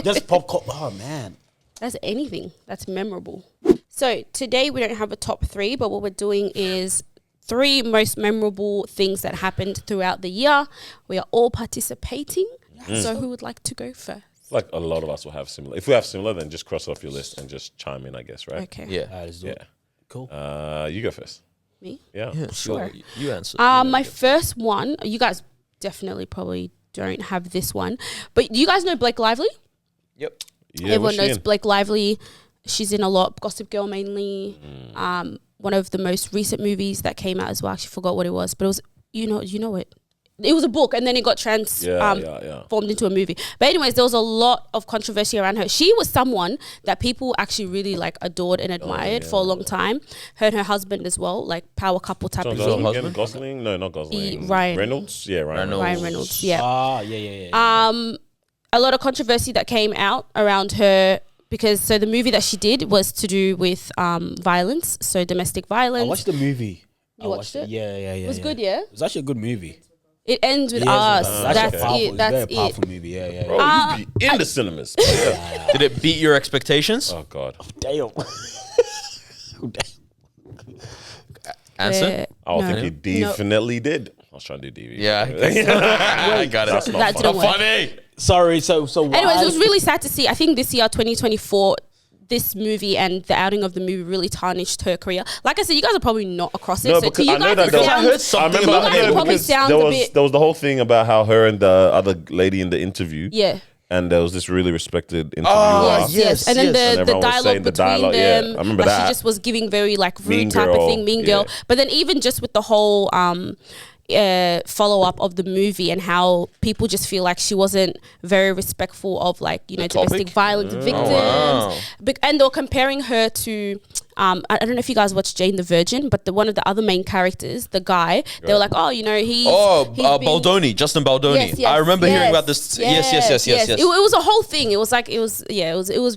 Just pop culture. Oh, man. That's anything that's memorable. So today we don't have a top 3, but what we're doing is 3 most memorable things that happened throughout the year. We are all participating. So who would like to go first? Like a lot of us will have similar. If we have similar, then just cross off your list and just chime in, I guess, right? Okay. Yeah. Let's do it. Cool. You go first. Me? Yeah. Sure. You answer. My first one, you guys definitely probably don't have this one. But do you guys know Blake Lively? Yep. Yeah, Everyone what's she knows in? Blake Lively. She's in a lot. Gossip Girl mainly. One of the most recent movies that came out as well. I actually forgot what it was, but it was you know it. It was a book, and then it got formed into a movie. But anyways, there was a lot of controversy around her. She was someone that people actually really like adored and admired for a long time. Her and her husband as well, like power couple type of thing. husband? Gosling? No, not Gosling. Ryan. Reynolds? Yeah, Ryan Reynolds. Ryan Reynolds, yeah. Yeah. A lot of controversy that came out around her because the movie that she did was to do with violence, so domestic violence. I watched the movie. You watched it? Yeah. It was good, yeah? It was actually a good movie. It ends with Yeah, us. it's That's powerful. it. That's It's a very it. powerful movie. Yeah. Bro, you be in the cinemas. Yeah. Did it beat your expectations? Oh, God. Damn. Answer? I No. think he definitely did. I was trying to do DVD. Yeah. I got it. That's not That fun. didn't work. Funny. Sorry. So why? Anyways, it was really sad to see. I think this year, 2024, this movie and the outing of the movie really tarnished her career. Like I said, you guys are probably not across it. No, so to because you I know guys, that it there was- sounds, I remember you guys that probably because sound there a was, bit. there was the whole thing about how her and the other lady in the interview. Yeah. And there was this really respected interviewer. Oh, Yes. And yes. then And the everyone was dialogue saying the between dialogue, yeah. them, I remember like that. she just was giving very like rude Mean type girl, of thing, mean girl. yeah. But then even just with the whole follow up of the movie and how people just feel like she wasn't very respectful of like domestic violence victims, wow. And they're comparing her to. I don't know if you guys watched Jane the Virgin, but one of the other main characters, the guy, they were like, oh, he's he's been- Baldoni, Justin Baldoni. Yes, I remember hearing yes, about this. Yes. It was a whole thing. It was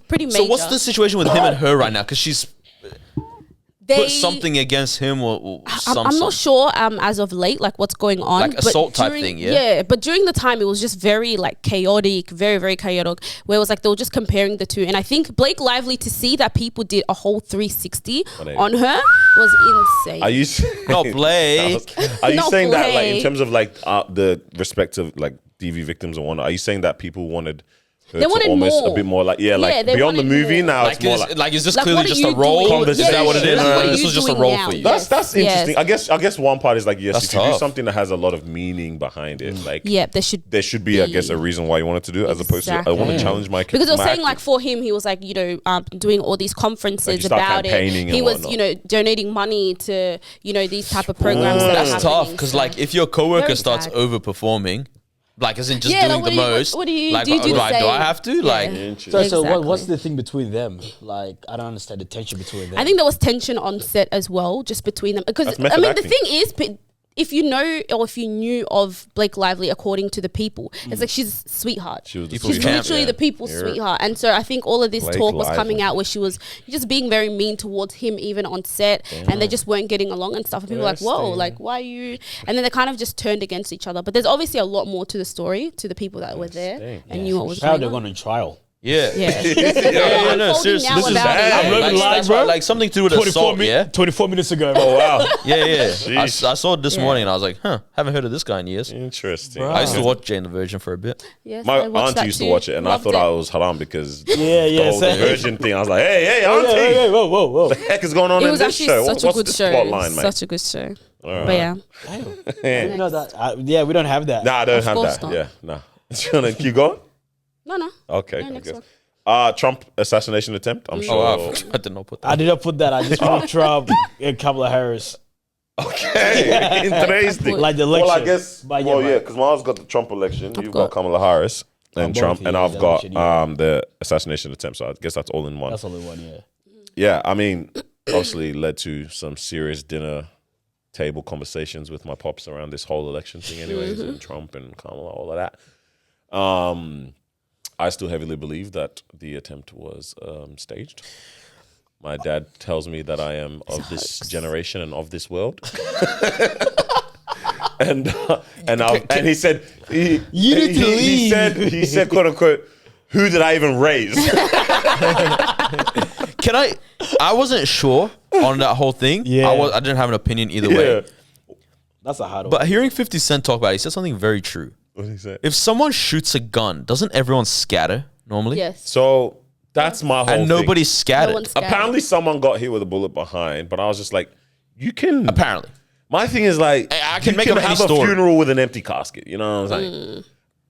pretty major. So what's the situation with him and her right now? Because she's They- put something against him or I'm not sure as of late like what's going on, Like but assault type during- thing, yeah? But during the time it was just very like chaotic, very very chaotic, where it was like they were just comparing the two. And I think Blake Lively, to see that people did a whole 360 on her was insane. Are you Not Blake. Are you Not saying that like in Blake. terms of like the respective like DV victims and whatnot? Are you saying that people wanted her They to wanted almost more. a bit more like Yeah, they beyond the wanted movie more. now it's more like is this Like, clearly what are just you a role? doing? Is that what it is? Like, what are This you was just a doing role now? for you. Yes. that's Yes. interesting. I guess one part is like, yes, That's if you do tough. something that has a lot of meaning behind it, like Yeah, there should be I guess a reason why you wanted to do it, as opposed to I want to Exactly. challenge my because they were my saying acting. like for him he was like doing all these conferences Like, you start about it. campaigning He and was whatnot. donating money to these type of programs. that That's are tough happening. because like if your coworker Very starts sad. overperforming, like isn't just Yeah, doing like, the most. what do you like, do? You do the do I same. have to? Yeah. Like, So what's Exactly. the thing between them? Like, I don't understand the tension between them. I think there was tension on set as well, just between them. Because That's I method mean, acting. the thing is, if you know or if you knew of Blake Lively, according to the people, it's like she's a sweetheart. She was the She's sweetheart, literally yeah. the people's Yeah. sweetheart. And so I think all of this Blake talk was coming Lively. out where she was just being very mean towards him, even on set, and they just weren't getting along and stuff. And people were like, whoa, Interesting. like, why are you? And then they kind of just turned against each other. But there's obviously a lot more to the story, to the people that were there Interesting. and knew what was how going they're on. going on trial. yeah. Yeah, no, seriously. Now This is about it. sad. I'm living Like, live, that's bro. right, like something to do with assault, yeah? 24 minutes ago. Oh wow, Yeah. I Sheesh. saw it this Yeah. morning and I was like, haven't heard of this guy in years. interesting. I used to watch Jane the Virgin for a bit. Yes, My I watched auntie that used to too. watch it, and I Loved thought it. I was haram because Yeah, the whole same. virgin thing. I was like, hey, Oh, auntie, yeah, yeah, whoa, whoa, whoa. what the heck is going on It in was this actually show? such a What's good this show. plot line, mate? Such a good show. But yeah. You know that? Yeah, we don't have that. Nah, I don't Of have course that. not. Yeah, nah. You wanna keep going? No. Okay, Yeah, I next guess. one. Trump assassination attempt. I'm Oh, sure. wow. I did not put that. I did not put that. I just put Trump and Kamala Harris. Okay, interesting. Like the Well, I election. guess. But Well, yeah, yeah, but- because Miles got the Trump election. You've got got- Kamala Harris and both, Trump, and yeah, I've the got election, yeah. the assassination attempt. So I guess that's all in one. That's only one, yeah. Yeah, I mean, obviously led to some serious dinner table conversations with my pops around this whole election thing, anyways, and Trump and Kamala, all of that. I still heavily believe that the attempt was staged. My dad tells me that I am of this generation and of this world. and he said he said quote unquote, who did I even raise? I wasn't sure on that whole thing. Yeah. I didn't have an opinion either way. That's a hard one. But hearing 50 Cent talk about it, he said something very true. What did he say? If someone shoots a gun, doesn't everyone scatter normally? Yes. So that's my whole And thing. nobody's scattered. No one's scared. Apparently someone got hit with a bullet behind, but I was just like, you can Apparently. My thing is like, I can you make up any have story. a funeral with an empty casket. You know what I'm saying?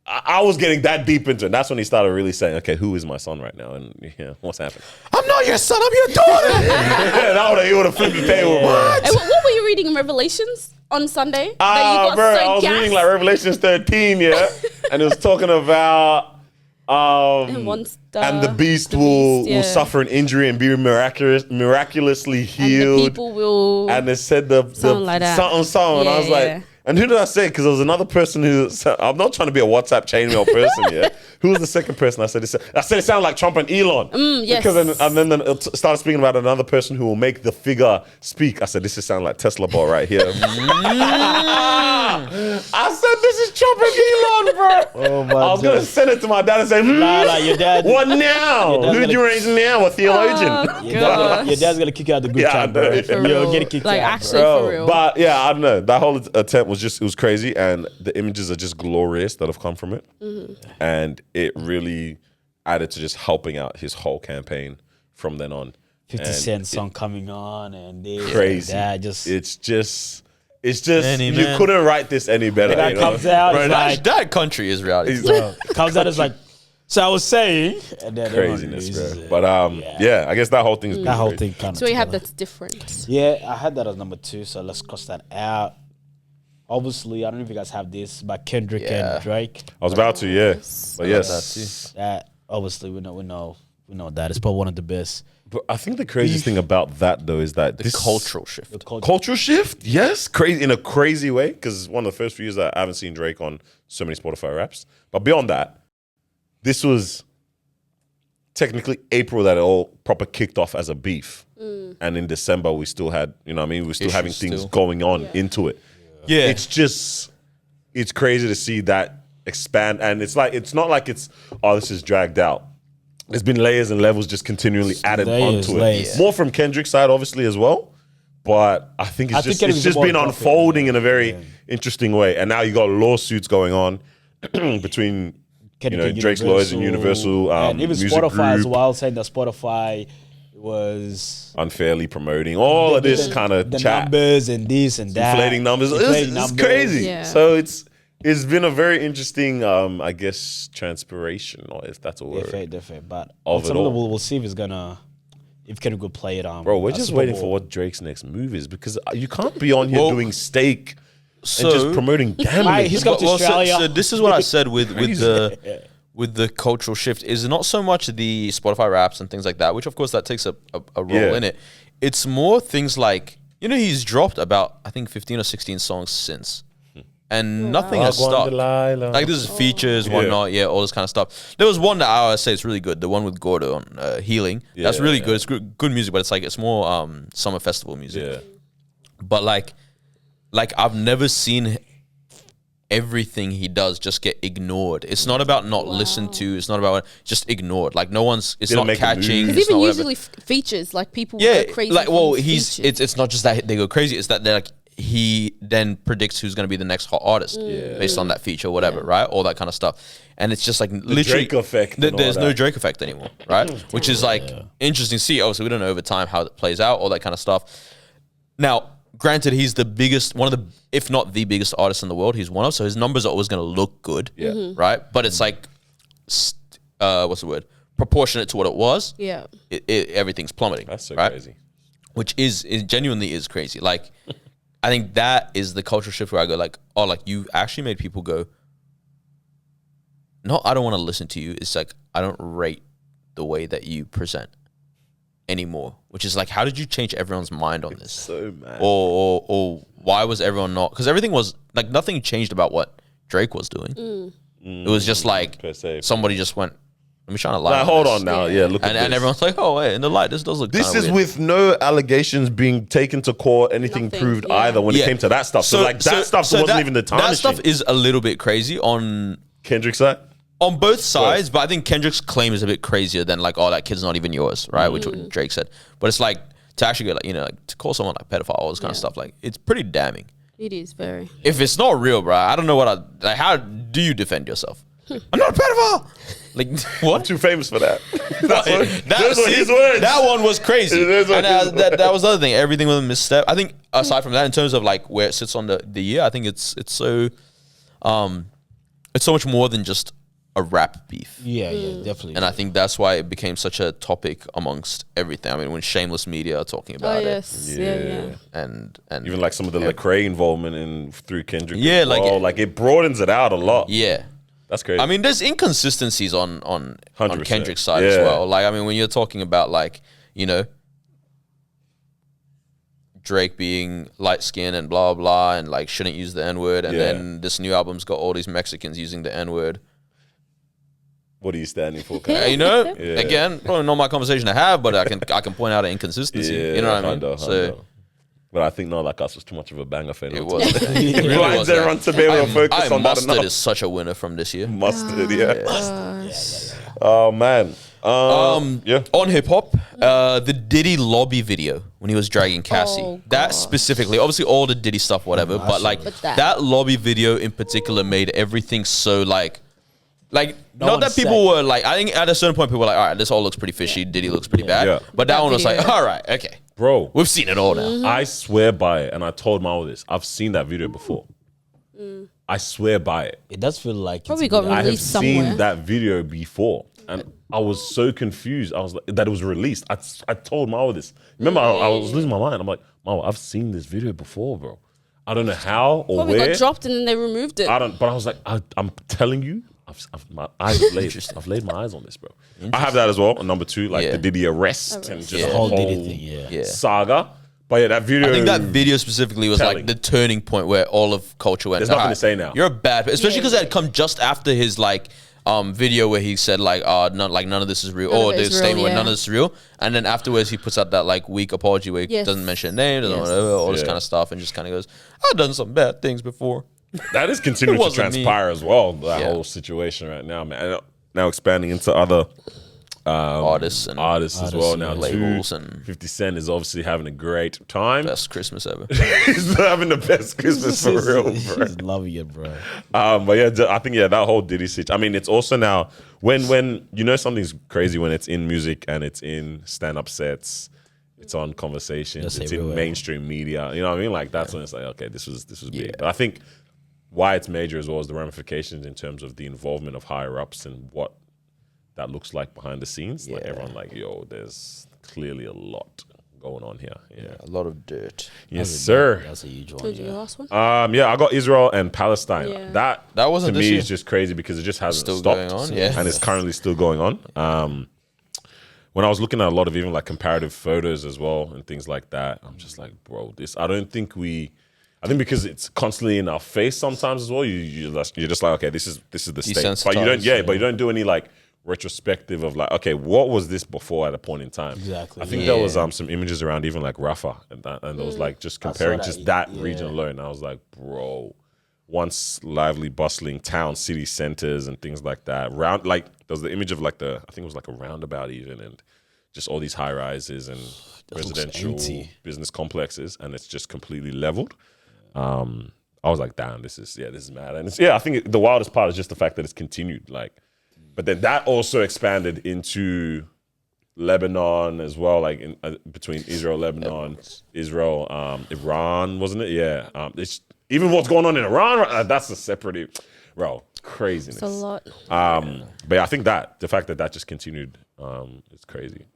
I was getting that deep into it. That's when he started really saying, okay, who is my son right now? And what's happening? I'm not your son, I'm your daughter. He would have flipped the table, bro. Hey, what were you reading in Revelations on Sunday? Bro, I was reading like Revelations 13, and it was talking about and the beast will suffer an injury and be miraculously healed. And the people will. And they said something like that. Something. And I was like, and who did I say? Because there was another person who, I'm not trying to be a WhatsApp chainmail person, Who was the second person? I said it sounded like Trump and Elon. Yes. Because then it started speaking about another person who will make the figure speak. I said, this is sound like Tesla bot right here. I said, this is Trump and Elon, bro. Oh my I was going to send it to my dad and say, your dad. what now? Who did you raise now? A theologian? Your dad's gonna kick you out the group chat, bro. You're getting kicked like, out, actually, bro. for real. But yeah, I don't know. That whole attempt was it was crazy, and the images are just glorious that have come from it, and it really added to just helping out his whole campaign from then on. 50 Cent song coming on, and this Crazy. and that, It's just Any you man. couldn't write this any better. that You know? comes out, Bro, it's like, that country is reality. comes out as like, so I was saying, and then Craziness, everyone loses bro. it. But yeah, I guess that whole thing. That whole thing kind of. So we have that's different. Yeah, I had that as number 2, so let's cross that out. Obviously, I don't know if you guys have this, but Kendrick and Drake. I was about to, but yes. That obviously we know that it's probably one of the best. But I think the craziest thing about that though is that The cultural shift. cultural shift, yes, crazy in a crazy way. Because it's one of the first few years that I haven't seen Drake on so many Spotify raps. But beyond that, this was technically April that it all proper kicked off as a beef, and in December we still had, we're still having things going on into it. Yeah. It's crazy to see that expand, and it's not like this is dragged out. There's been layers and levels just continually added onto it. More from Kendrick's side, obviously, as well. But I think it's just been unfolding in a very interesting way. And now you got lawsuits going on between Drake's lawyers and Universal, and even Music Spotify Group, as well, saying that Spotify was unfairly promoting all of this kind of the chat, numbers and this and that, inflating numbers. It's crazy. Yeah. So it's been a very interesting, I guess, transpiration, or if that's a word. Definitely. But Of it ultimately, all. we'll see if Kendrick could play it on. Bro, we're just Super waiting Bowl. for what Drake's next move is, because you can't be on here Well, doing steak and so- just promoting gambling. Right, he's got to Australia. So this is what I said with the cultural shift is not so much the Spotify raps and things like that, which of course that takes a role in it. It's more things like, he's dropped about, I think 15 or 16 songs since. And nothing has stopped. Like this is features, whatnot, all this kind of stuff. There was one that I would say is really good, the one with Gordo on Healing. That's really good. It's good music, but it's more summer festival music. Yeah. But like I've never seen everything he does just get ignored. It's not about not listened to. It's not about just ignored. Like no one's. It's not make a catching. move. Because It's not even whatever. usually features, like people Yeah, go crazy. like for he's. features. It's not just that they go crazy. It's that they're like he then predicts who's going to be the next hot artist based on that feature, or whatever, right? All that kind of stuff. And it's just like literally Drake effect and all There's no that. Drake effect anymore, right? Which is like interesting to see. Obviously, we don't know over time how it plays out, all that kind of stuff. Now, granted, he's the biggest, one of the, if not the biggest artist in the world. He's one of, so his numbers are always going to look good, right? But it's like, what's the word? Proportionate to what it was. Yeah. Everything's plummeting. That's so right? crazy. Which it genuinely is crazy. Like, I think that is the cultural shift where I go like, oh, like you actually made people go, no, I don't want to listen to you. It's like, I don't rate the way that you present anymore. Which is like, how did you change everyone's mind on this? So mad. Or why was everyone not? Because everything was like, nothing changed about what Drake was doing. It was just like Per se. somebody just went, let me shine a light. Like, on hold this. on now. Yeah, look at And this. everyone's like, oh, wait, in the light, this does look This kinda is weird. with no allegations being taken to court, anything Nothing, proved yeah. either when it came to that stuff. So that stuff wasn't even the tarnishing. That stuff is a little bit crazy on Kendrick's side? both sides, but I think Kendrick's claim is a bit crazier than like, oh, that kid's not even yours, right? Which what Drake said. But it's like, to actually go like, like to call someone like pedophile, all this kind of stuff, like it's pretty damning. It is very. If it's not real, bro, I don't know like how do you defend yourself? I'm not a pedophile. Like I'm what? too famous for that. That's what, That, those were see, his words. that one was crazy. Those were And his that was the other thing. Everything was a misstep. I think aside from that, in terms of like where it sits on the year, I think it's so much more than just a rap beef. Yeah, definitely. And I think that's why it became such a topic amongst everything. I mean, when shameless media are talking about Oh yes, yeah. and Even like some of the Lecrae involvement through Kendrick. Yeah, as well. like it broadens it out a lot. yeah. That's crazy. I mean, there's inconsistencies on 100%. Kendrick's side as Yeah. well. Like, I mean, when you're talking about like, you know, Drake being light skinned and blah blah and like shouldn't use the N word, and then this new album's got all these Mexicans using the N word. What are you standing for? Kyle? You know, again, probably not my conversation to have, but I can point out an inconsistency. You know what I mean? Hundo. But I think Not Like Us was too much of a banger for It was. It really blinds was, everyone to be able to focus on that Mustard enough. is such a winner from this year. Mustard, yeah. Oh man. Yeah. On hip hop, the Diddy lobby video when he was dragging Cassie. Oh, That God. specifically, obviously all the Diddy stuff, whatever, but like But that lobby video in particular made everything so like not one that said- people were like, I think at a certain point people were like, all right, this all looks pretty fishy. Diddy looks pretty bad. Yeah. But that That one was like, video. all right, okay, Bro, we've seen it all now. I swear by it, and I told Marwa this. I've seen that video before. I swear by it. It does feel like Probably it's got been- I have released somewhere. seen that video before, and I was so confused. I was like, that it was released. I told Marwa this. Remember, I was losing my mind. I'm like, Marwa, I've seen this video before, bro. I don't know how or Probably where. got dropped and then they removed it. But I was like, I'm telling you, my eyes laid. I've laid my eyes on this, bro. I have that as well. And number two, like Yeah. the Diddy arrest and just Yeah. the whole whole Diddy thing, Yeah. saga. But yeah, that video. I think that video specifically was Telling. like the turning point where all of culture went. There's nothing "All to say now." You're a bad, especially Yeah. because it had come just after his like video where he said like none of this is real, None or of it the is real, statement where yeah. none of this is real, and then afterwards he puts out that like weak apology where he Yes. doesn't mention a name, doesn't Yes. whatever, all this Yeah. kind of stuff, and just kind of goes, I've done some bad things before. that is continuing It to wasn't me. transpire as well. That Yeah. whole situation right now, man. And now expanding into other Artists and artists as well. Now, labels too. and 50 Cent is obviously having a great time. best Christmas ever. He's having the best Christmas for real, bro. She's loving it, bro. But yeah, I think that whole Diddy situation. I mean, it's also now when you know something's crazy when it's in music and it's in stand-up sets, it's on conversations, That's it's in everywhere. mainstream media. You know what I mean? Like that's when it's like, okay, this was big. But I think why it's major as well as the ramifications in terms of the involvement of higher ups and what that looks like behind the scenes. Like everyone, like, yo, there's clearly a lot going on here. Yeah. A lot of dirt. Yes, sir. That's a huge one. Told you the Yeah. last one. Yeah, I got Israel and Palestine. Yeah. That wasn't to this me year. is just crazy because it just hasn't Still stopped. going on, yeah. And it's currently still going on. When I was looking at a lot of even like comparative photos as well and things like that, I'm just like, bro, I think because it's constantly in our face sometimes as well, you're just like, okay, this is the state. But you Desensitized, but you don't do any like retrospective of like, okay, what was this before at a point in time? Exactly. I think there was some images around even like Rafah and there was like just comparing that, just that yeah. region alone. I was like, bro, once lively, bustling town, city centers and things like that. There was the image of like I think it was like a roundabout even, and just all these high rises and looks residential empty. business complexes, and it's just completely leveled. I was like, damn, this is mad. And I think the wildest part is just the fact that it's continued. Like, but then that also expanded into Lebanon as well, like between Israel, Lebanon, Israel, Iran, wasn't it? Yeah. It's even what's going on in Iran. That's a separate, bro, craziness. It's a lot. But yeah, I think the fact that just continued, is crazy.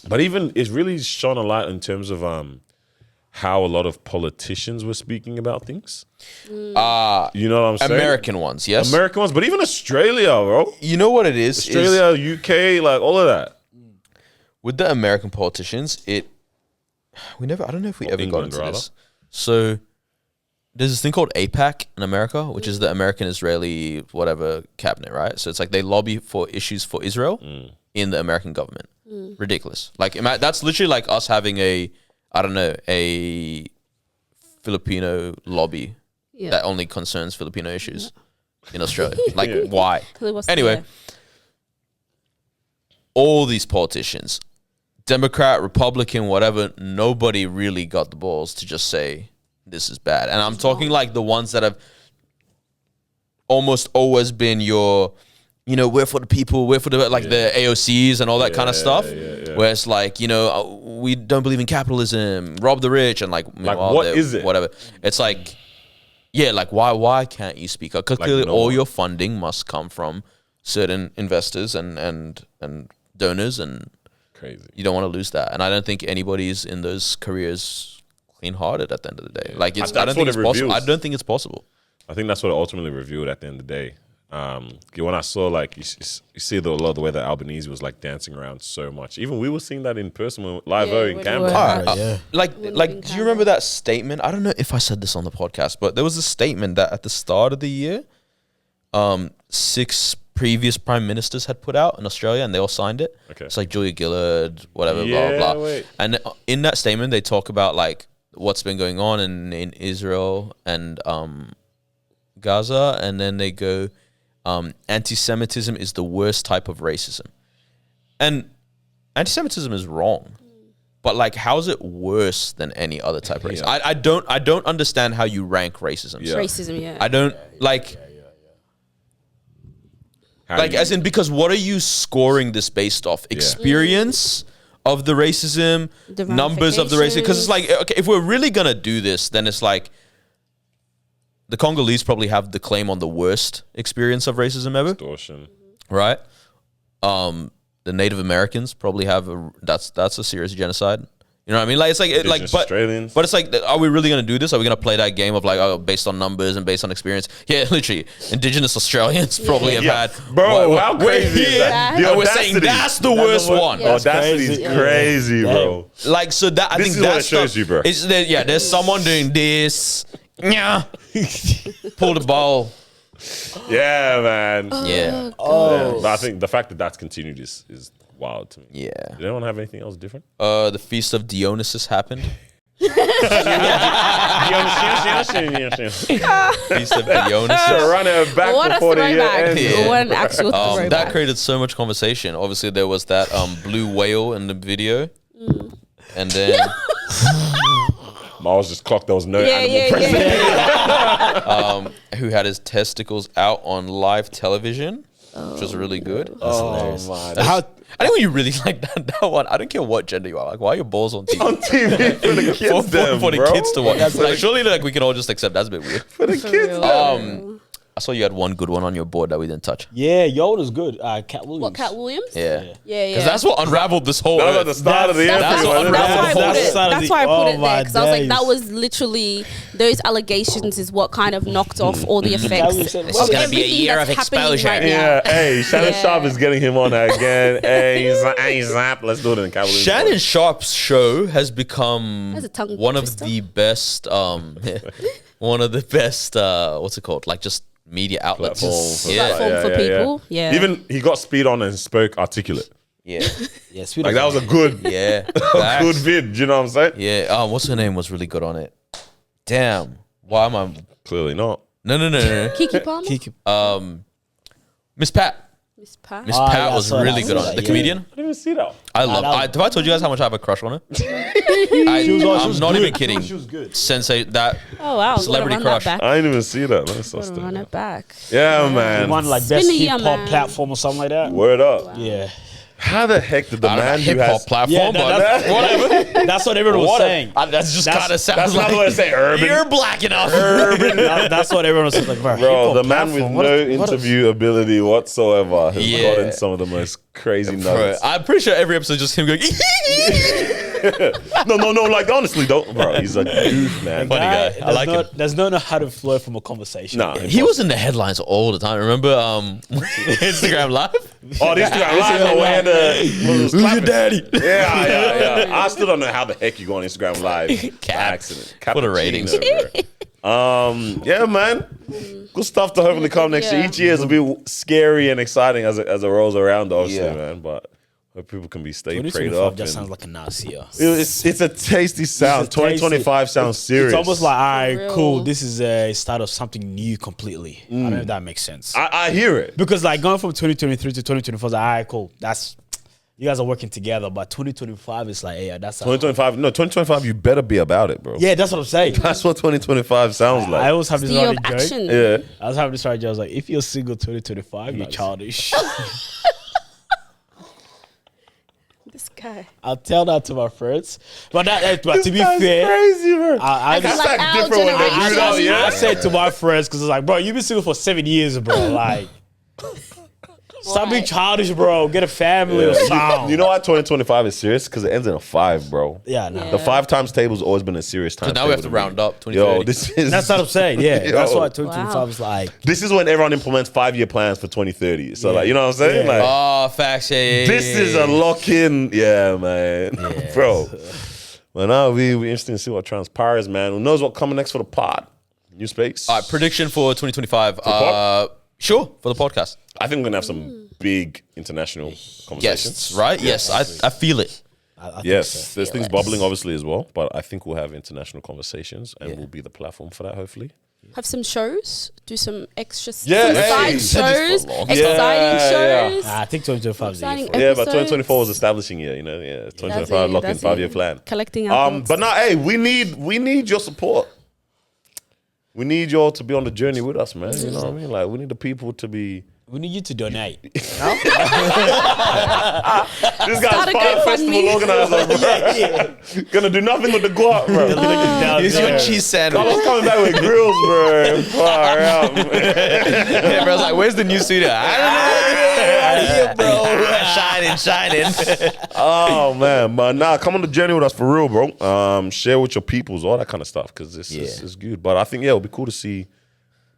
But even it's really shone a light in terms of how a lot of politicians were speaking about things. You know what I'm saying? American ones, yes. American ones, but even Australia, bro. You know what it is? Australia, UK, like all of that. With the American politicians, I don't know if we ever got England, into rather. this. So there's this thing called APAC in America, which is the American-Israeli whatever cabinet, right? So it's like they lobby for issues for Israel in the American government. Ridiculous. Like that's literally like us having a Filipino lobby Yeah. that only concerns Filipino issues in Australia. Like why? What's Anyway, there? all these politicians, Democrat, Republican, whatever, nobody really got the balls to just say this is bad. And I'm talking like the ones that have almost always been your you know, we're for the people, we're for the, like the AOCs and all that kind of stuff. Where it's like, you know, we don't believe in capitalism, rob the rich, and like what is it? Whatever. It's like, yeah, like why can't you speak up? Because clearly all your funding must come from certain investors and donors, and Crazy. you don't want to lose that. And I don't think anybody's in those careers clean-hearted at the end of the day. Like, I don't think it's possible. I don't think it's possible. I think that's what it ultimately revealed at the end of the day. When I saw, like, you see a lot of the way that Albanese was like dancing around so much. Even we were seeing that in person when live in Canberra. Like, do you remember that statement? I don't know if I said this on the podcast, but there was a statement that at the start of the year, 6 previous prime ministers had put out in Australia, and they all signed it. Okay. It's like Julia Gillard, whatever, blah, blah, blah. Wait. And in that statement, they talk about like what's been going on in Israel and Gaza, and then they go, anti-Semitism is the worst type of racism. And anti-Semitism is wrong. But like, how is it worse than any other type of racism? I don't understand how you rank racism. Racism, yeah. I don't like... Like, as in, because what are you scoring this based off? Experience of the racism, The numbers of the racism? Because it's like, okay, if we're really going to do this, then it's like, the Congolese probably have the claim on the worst experience of racism ever. Extortion. Right? The Native Americans probably have that's a serious genocide. You know what I mean? Like, it's like, Australians. but it's like, are we really going to do this? Are we going to play that game of like, oh, based on numbers and based on experience? Yeah, literally, Indigenous Australians probably have had. Bro, how crazy is that? The We're saying that's the worst one. Yeah. Audacity is crazy, bro. Like, so that I This think is what that's it shows you, bro. There's someone doing this. Yeah, pull the ball. Yeah, man. Yeah, But I think the fact that that's continued is wild to me. yeah. Did anyone have anything else different? The feast of Dionysus happened. Feast of Dionysus. Run it back What a before the year throwback. ends. Yeah. What an actual throwback. That created so much conversation. Obviously, there was that blue whale in the video, and then Miles just clocked there was no animal present. who had his testicles out on live television, which was really good. Oh, man. I think when you really like that one, I don't care what gender you are. Like, why are your balls on TV? On TV for the kids, for the kids to watch. Like, surely, like, we can all just accept that's a bit weird. For the kids, I saw you had one good one on your board that we didn't touch. Yeah, Yoda's good. Cat Williams. What, Cat Williams? Yeah. Yeah. Because that's what unraveled this whole. That was at the start of the That's what why unraveled I the whole put it. thing. That's why I put it Oh, there, because I was like, days. that was literally those allegations is what kind of knocked off all the effects. This is of gonna be a everything year that's of happening exposure. right now. Yeah, hey, Shannon Yeah. Sharpe is getting him on again. Hey, Zap, let's do it in Cavaliers. Shannon Sharpe's show has become That's a tongue one of twister. the best, one of the best, what's it called? Like, just media outlets. Platform for people. Yeah. Even he got speed on and spoke articulate. Yeah. Yeah, sweet. Like that was a good, Yeah. good vid. Do you know what I'm saying? Yeah. What's her name was really good on it. Damn. Why am I? Clearly not. No. Kiki Palmer? Miss Pat. Miss Pat? Miss Ah, Pat yeah, I was saw that, really I good saw on it. that, The yeah. comedian. I didn't even see that. I love. that Have I told you guys how much I have a crush on her? I'm not even kidding. She was good. Sensei, that Oh, wow. Celebrity Gotta run crush. That back. I didn't even see that. Let's Gotta run it back. Yeah, man. One like been best a year, hip hop man. platform or something like that. Word up. Yeah. How the heck did the I don't know, man who hip hop has platform, Yeah, but whatever. That's what everyone was saying. That's just That's- kind of sounds that's like not what I say, urban. You're black enough. That's what everyone was saying. Like, Bro, hip-hop the man with platform, no interview ability whatsoever has Yeah. gotten some of the most crazy Bro, nuggets. I'm pretty sure every episode is just him going. No, like honestly, don't, bro. He's a goof, man. Funny guy. I like him. There's no how to flow from a conversation. Nah. He was in the headlines all the time. Remember Instagram Live? Oh, this Instagram live where Who's your daddy? Yeah. I still don't know how the heck you go on Instagram live by Cap. accident. For the ratings. Yeah, man. Good stuff to hopefully come next year. Yeah. Each year is a bit scary and exciting as it rolls around, obviously, Yeah. man. But hope people can stay prayed 2025 up. just and- sounds like a nice year. It's a tasty sound. It's a tasty- 2025 sounds serious. It's almost like, all right, real. cool. This is a start of something new completely. I don't know if that makes sense. I hear it. Because like going from 2023 to 2024, is like, all right, cool. That's you guys are working together, but 2025 is like, yeah, that's 2025. No, 2025. You better be about it, bro. yeah, that's what I'm saying. That's what 2025 sounds I like. always have this The year of running joke. action. Yeah. I was having this running joke. I was like, if you're single 2025, you're childish. This guy. I'll tell that to my friends. But but to be fair, crazy, bro. I feel just like our different when they generation- do that, yeah. I said to my friends because it's like, bro, you've been single for 7 years, bro. Like, stop being childish, bro. Get a family or something. You know why 2025 is serious? Because it ends in a 5, bro. Yeah, no. Yeah. The 5 times table's always been a serious time. So now we have to round up. Yo, 2030. this is That's what I'm saying. Yeah, Yo. that's why 2025 is like. This is when everyone implements 5-year plans for 2030. So like, you know what I'm saying? Yeah. Like, Oh, facts. Yeah. this is a lock-in. Yeah, man, bro. Well, now we interesting to see what transpires, man. Who knows what coming next for the pod? New space. All right, prediction for 2025. pod? Sure, for the podcast. I think we're gonna have some big international conversations. Yes, right? Yes, I feel it. I think Yes, so. there's things it. bubbling obviously as well, but I think we'll have international conversations and we'll be the platform for that. Hopefully. Have some shows. Do some extra Yeah, some hey. side shows. Just for long. Exciting Yeah. shows. I think 2025 is the year Exciting for it. Yeah, but episodes. 2024 was establishing year. You know, yeah, 2025 That's it, lock in that's 5-year it. plan. Collecting our thoughts. But now, hey, we need your support. We need y'all to be on the journey with us, man. You know what I mean? Like, we need the people to be. We need you to donate. This Start guy's a fire festival GoFundMe. organizer, bro. Gonna do nothing with the guap, bro. Down Here's your there. cheese sandwich. Carlos coming back with grills, bro. Far out, man. Yeah, bro, I was like, where's the new studio? I don't know. Here, bro. Shining. Oh man, but nah, come on the journey with us for real, bro. Share with your peoples, all that kind of stuff, because this is good. But I think it'll be cool to see.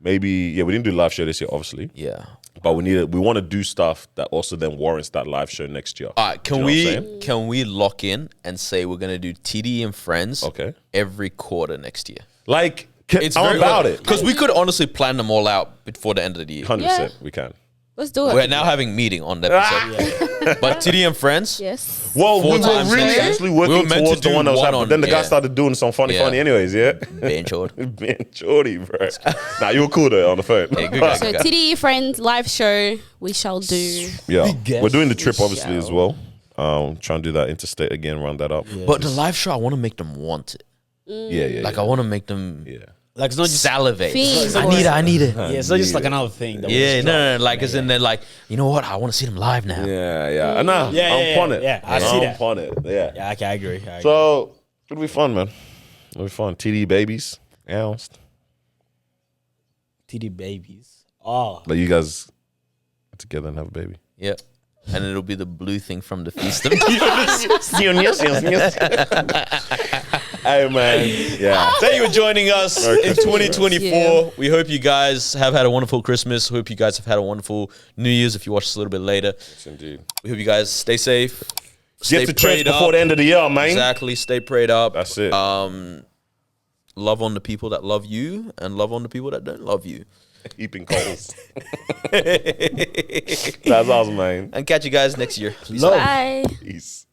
Maybe we didn't do a live show this year, obviously. Yeah. But we want to do stuff that also then warrants that live show next year. All right, Do you know what I'm saying? can we lock in and say we're gonna do TD and Friends Okay. every quarter next year? Like, I'm about it. Because we could honestly plan them all out before the end of the year. 100%, we can. Let's do it. We're now having meeting on the episode. But TD and Friends, Yes. Well, Four we were times really next year. actually We were working meant to towards the do one that was one happening. on- But then the guy yeah. started doing some funny anyways, yeah? being short. Being shorty, bro. Nah, you were cool though on the phone. Yeah, good guy, So good guy. TDE Friends live show we shall do. Yeah. guest. We're doing the trip obviously as Show. well. Trying to do that interstate again, round that up. But the live show, I want to make them want it. Yeah. Like, I want to make them Like, it's not just. salivate. Feed. I need it. Yeah, it's not just like another thing. That Yeah, was no, like, as in they're like, you know what? I want to see them live now. Yeah. Nah, Yeah, I'm yeah, on it. yeah, I see that. I'm on it. Yeah. Yeah, okay, I agree. So it'll be fun, man. It'll be fun. TD babies announced. TD babies. Oh, Like you guys get together and have a baby. Yeah. And it'll be the blue thing from the feast of Hey man, yeah. Thank you for joining us Merry in Christmas, 2024. Yeah. We hope you guys have had a wonderful Christmas. Hope you guys have had a wonderful New Year's if you watch this a little bit later. Yes, indeed. We hope you guys stay safe. Get to church before the end of the year, man. Exactly. Stay prayed up. That's it. Love on the people that love you and love on the people that don't love you. Heaping coals. That's awesome, man. And catch you guys next year. love. Bye. Peace.